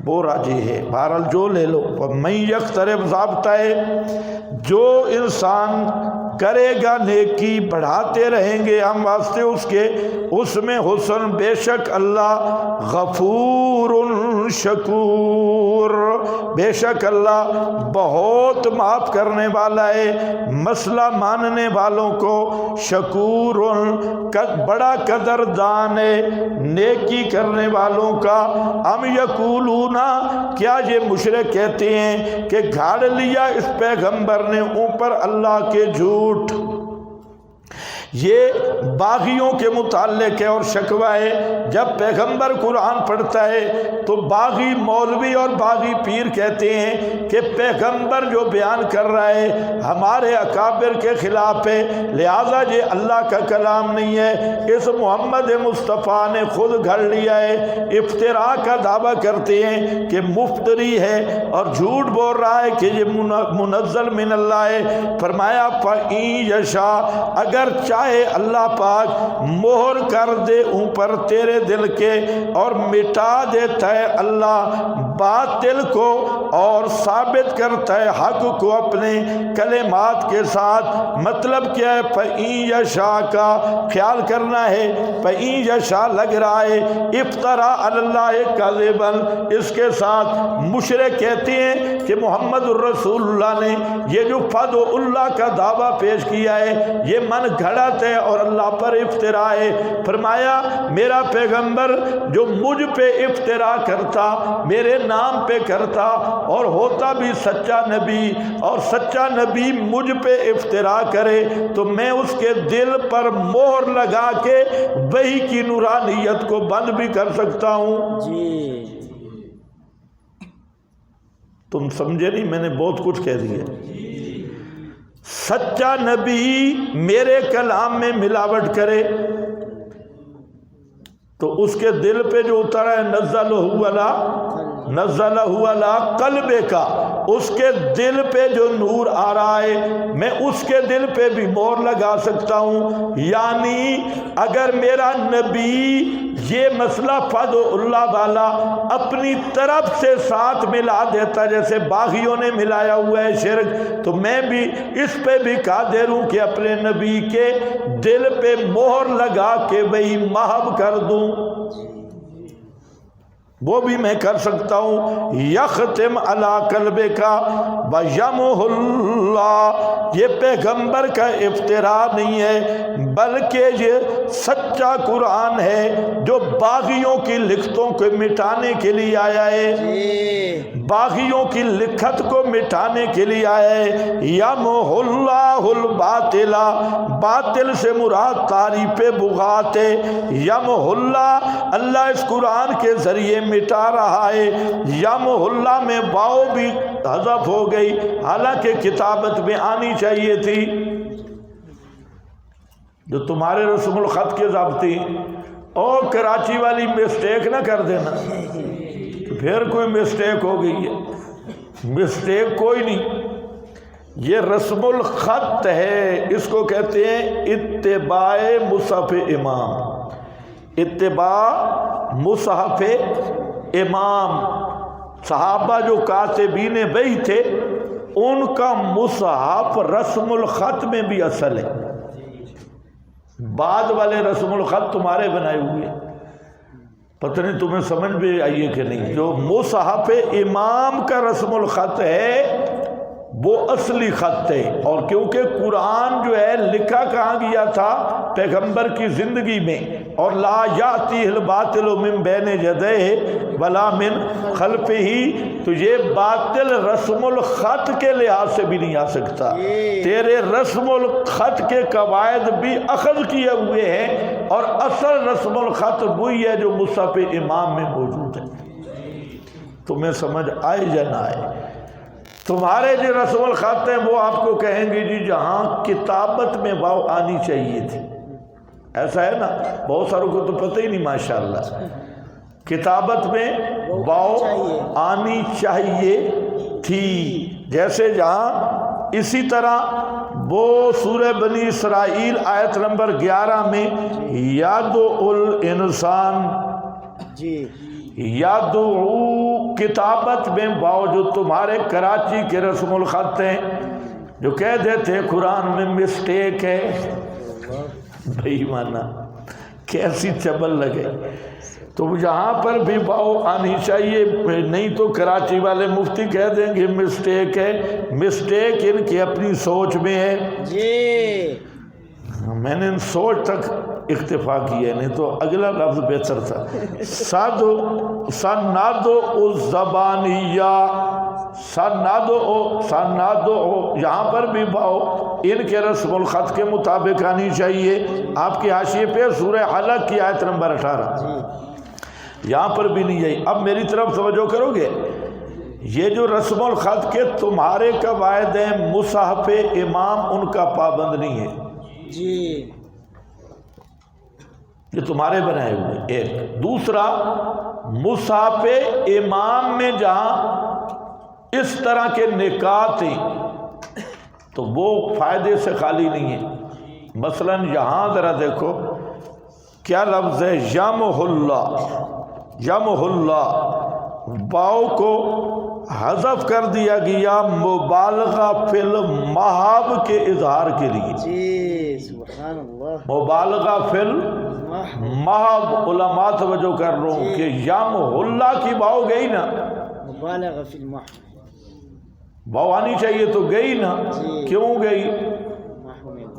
وہ راجی ہے۔ بہرحال جو لے لو، وَمَن یقترف ضابطہ ہے جو انسان کرے گا نیکی، بڑھاتے رہیں گے ہم واسطے اس کے، اس میں حسن، بے شک اللہ غفور شکور، بے شک اللہ بہت معاف کرنے والا ہے مسئلہ ماننے والوں کو، شکور بڑا قدردان ہے نیکی کرنے والوں کا۔ ام یقولون، کیا یہ مشرک کہتے ہیں کہ گھاڑ لیا اس پیغمبر نے اوپر اللہ کے جھوٹ؟ یہ باغیوں کے متعلق ہے اور شکوہ ہے۔ جب پیغمبر قرآن پڑھتا ہے تو باغی مولوی اور باغی پیر کہتے ہیں کہ پیغمبر جو بیان کر رہا ہے ہمارے اکابر کے خلاف ہے، لہذا یہ اللہ کا کلام نہیں ہے، اس محمد مصطفیٰ نے خود گھڑ لیا ہے۔ افتراء کا دعویٰ کرتے ہیں کہ مفتری ہے اور جھوٹ بول رہا ہے کہ یہ منزل من اللہ ہے۔ فرمایا فَإِن یشاء، اگر چاہے اللہ پاک مہر کر دے اوپر تیرے دل کے اور مٹا دیتا ہے اللہ باطل کو اور ثابت کرتا ہے حق کو اپنے کلمات کے ساتھ۔ مطلب کیا ہے؟ فَإِن یشاء کا خیال کرنا ہے، فَإِن یشاء لگ رہا ہے افترا علی اللہ کذبا، اس کے ساتھ مشرک کہتے ہیں کہ محمد الرسول اللہ نے یہ جو فدع اللہ کا دعویٰ پیش کیا ہے یہ من گھڑت ہے اور اللہ پر افطرا ہے۔ فرمایا میرا پیغمبر جو مجھ پہ افطرا کرتا، میرے نام پہ کرتا اور ہوتا بھی سچا نبی، اور سچا نبی مجھ پہ افطرا کرے تو میں اس کے دل پر مہر لگا کے وحی کی نورانیت کو بند بھی کر سکتا ہوں۔ جی تم سمجھے نہیں، میں نے بہت کچھ کہہ دیا۔ سچا نبی میرے کلام میں ملاوٹ کرے تو اس کے دل پہ جو اترا ہے نزلہ علی قلبے کا، اس کے دل پہ جو نور آ رہا ہے میں اس کے دل پہ بھی مہر لگا سکتا ہوں۔ یعنی اگر میرا نبی یہ مسئلہ فدع اللہ والا اپنی طرف سے ساتھ ملا دیتا جیسے باغیوں نے ملایا ہوا ہے شرک، تو میں بھی اس پہ بھی قادر ہوں کہ اپنے نبی کے دل پہ مہر لگا کے وہی محو کر دوں، وہ بھی میں کر سکتا ہوں۔ یختم علی قلبے کا ویمحو اللہ، یہ پیغمبر کا افتراء نہیں ہے بلکہ یہ سچا قرآن ہے جو باغیوں کی لکھتوں کو مٹانے کے لیے آیا ہے، باغیوں کی لکھت کو مٹانے کے لیے آیا ہے۔ یمحو اللہ الباطل، باطل سے مراد تعریف بغات ہے۔ یمحو اللہ، اللہ اس قرآن کے ذریعے مٹا رہا ہے۔ یمحو اللہ میں واو بھی حذف ہو گئی، حالانکہ کتابت میں آنی چاہیے تھی۔ جو تمہارے رسم الخط کے ضابطے اور کراچی والی مسٹیک نہ کر دینا، پھر کوئی مسٹیک ہو گئی ہے، مسٹیک کوئی نہیں، یہ رسم الخط ہے، اس کو کہتے ہیں اتباع مصحف امام، اتباع مصحف امام۔ صحابہ جو کاتبین وحی تھے ان کا مصحف رسم الخط میں بھی اصل ہے، بعد والے رسم الخط تمہارے بنائے ہوئے، پتہ نہیں تمہیں سمجھ بھی آئیے کہ نہیں۔ جو مصحف امام کا رسم الخط ہے وہ اصلی خط ہے، اور کیونکہ قرآن جو ہے لکھا کہاں گیا تھا؟ پیغمبر کی زندگی میں، اور لا یاتیہ الباطل من بین یدیہ ولا من خلفہ، تو یہ باطل رسم الخط کے لحاظ سے بھی نہیں آ سکتا۔ تیرے رسم الخط کے قواعد بھی اخذ کیے ہوئے ہیں، اور اصل رسم الخط وہی ہے جو مصحف امام میں موجود ہے۔ تمہیں سمجھ آئے یا نہ آئے؟ تمہارے جو رسم الخط ہیں وہ آپ کو کہیں گے جی جہاں کتابت میں واو آنی چاہیے تھی، ایسا ہے نا، بہت ساروں کو تو پتہ ہی نہیں ماشاءاللہ، کتابت میں واو آنی چاہیے تھی، جیسے جہاں اسی طرح وہ سورہ بنی اسرائیل آیت نمبر 11 میں یادعو الانسان، یادعو کتابت میں واو جو تمہارے کراچی کے رسم الخط ہیں جو کہہ دیتے قرآن میں مسٹیک ہے، بھائی مانا کیسی چبل لگے، تو یہاں پر بھی باؤ آنی چاہیے، نہیں تو کراچی والے مفتی کہہ دیں گے مسٹیک ہے۔ مسٹیک ان کی اپنی سوچ میں ہے جی میں نے ان سوچ تک اکتفا کیا، نہیں تو اگلا لفظ بہتر تھا۔ سنادو الزبانیہ، سنادو یہاں پر بھی باؤ ان کے رسم الخط کے مطابق آنی چاہیے۔ آپ کے حاشیے پہ سورہ حلق کی آیت نمبر 18 یہاں پر بھی نہیں ہے۔ اب میری طرف توجہ کرو گے، یہ جو رسم الخط کے تمہارے قواعد ہیں، مصحف امام ان کا پابند نہیں ہے جی یہ تمہارے بنائے ہوئے۔ ایک دوسرا، مصحف امام میں جہاں اس طرح کے نکات ہیں تو وہ فائدے سے خالی نہیں ہے۔ مثلا یہاں ذرا دیکھو کیا لفظ ہے، یمح اللہ، یمح اللہ، باؤ کو حذف کر دیا گیا مبالغہ فی المحاب کے اظہار کے لیے۔ جی سبحان اللہ، مبالغہ فی المحاب، علماء توجہ کر رہا ہوں کہ یمح اللہ کی باؤ گئی نا، مبالغہ فی المحو، باؤ آنی چاہیے تو گئی نا، کیوں گئی؟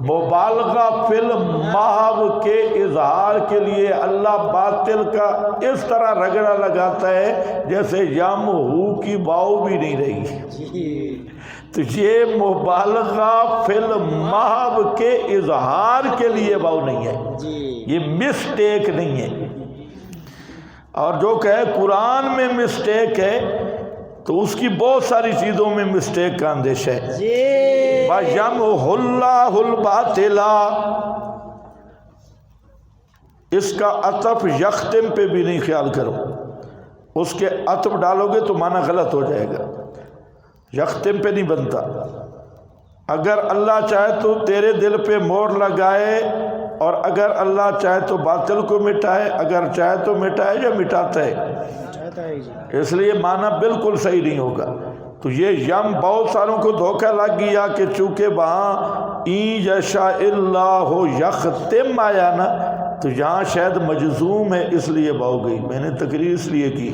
مبالغہ فی المحاب کے اظہار کے لیے اللہ باطل کا اس طرح رگڑا لگاتا ہے جیسے یمحو کی باؤ بھی نہیں رہی۔ تو یہ مبالغہ فی المحاب کے اظہار کے لیے باؤ نہیں ہے، یہ مسٹیک نہیں ہے۔ اور جو کہے قرآن میں مسٹیک ہے تو اس کی بہت ساری چیزوں میں مسٹیک کا اندیشہ ہے۔ وَيَمْحُ اللَّهُ الْبَاطِلَ، اس کا عطف یختم پہ بھی نہیں خیال کرو، اس کے عطف ڈالو گے تو معنی غلط ہو جائے گا، یختم پہ نہیں بنتا۔ اگر اللہ چاہے تو تیرے دل پہ مور لگائے، اور اگر اللہ چاہے تو باطل کو مٹائے، اگر چاہے تو مٹائے یا مٹاتا ہے، اس لیے معنی بالکل صحیح نہیں ہوگا۔ تو یہ یم بہت ساروں کو دھوکہ لگ گیا کہ چونکہ وہاں این یشاء اللہ یختم آیا نا تو یہاں شاید مجزوم ہے اس لیے باؤ گئی۔ میں نے تقریر اس لیے کی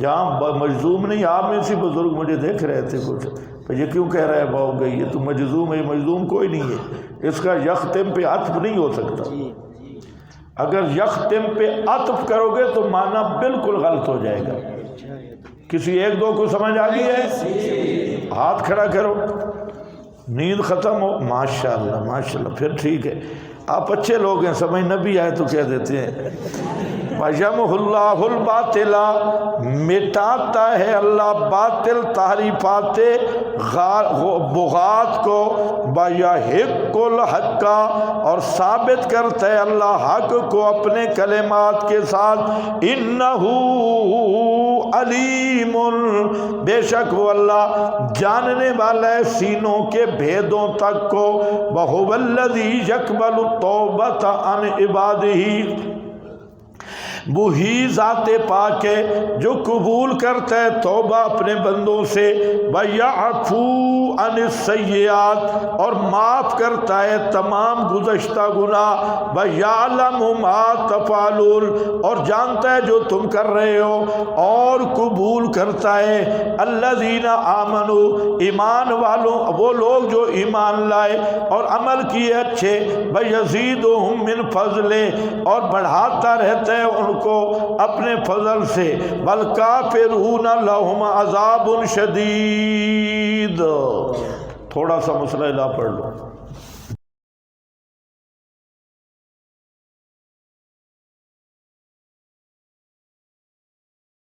جہاں مجزوم نہیں، آپ میں سے بزرگ مجھے دیکھ رہے تھے کچھ، یہ کیوں کہہ رہا ہے باؤ گئی، یہ تو مجزوم ہے، مجزوم کوئی نہیں ہے، اس کا یختم پہ عطف نہیں ہو سکتا۔ اگر یختم پہ عطف کرو گے تو معنی بالکل غلط ہو جائے گا۔ کسی ایک دو کو سمجھ آ گئی ہے؟ ہاتھ کھڑا کرو، نیند ختم ہو، ماشاءاللہ ماشاءاللہ، پھر ٹھیک ہے، آپ اچھے لوگ ہیں، سمجھ نہ بھی آئے تو کہہ دیتے ہیں۔ وَيَمْحُ اللَّهُ الْبَاطِلَ، مٹاتا ہے اللہ باطل تحریفات بغات کو، وَيَحِقُّ الْحَقَّ، اور ثابت کرتا ہے اللہ حق کو اپنے کلمات کے ساتھ۔ إِنَّهُ علیم، بے شک وہ اللہ جاننے والا ہے سینوں کے بھیدوں تک کو۔ وَهُوَ الَّذِي يَقْبَلُ التَّوْبَةَ عَنْ عِبَادِهِ، وہی ذات پاک ہے جو قبول کرتا ہے توبہ اپنے بندوں سے۔ وَيَعْفُو عَنِ السَّيِّئَاتِ، اور معاف کرتا ہے تمام گزشتہ گناہ۔ وَيَعْلَمُ مَا تَفْعَلُونَ، اور جانتا ہے جو تم کر رہے ہو، اور قبول کرتا ہے الَّذِينَ آمَنُوا، ایمان والوں، وہ لوگ جو ایمان لائے اور عمل کیے اچھے۔ وَيَزِيدُهُم مِّن فَضْلِهِ، اور بڑھاتا رہتا ہے ان کو اپنے فضل سے۔ وَالْكَافِرُونَ لَهُمْ عَذَابٌ شَدِيدٌ، تھوڑا سا مسئلہ پڑھ لو۔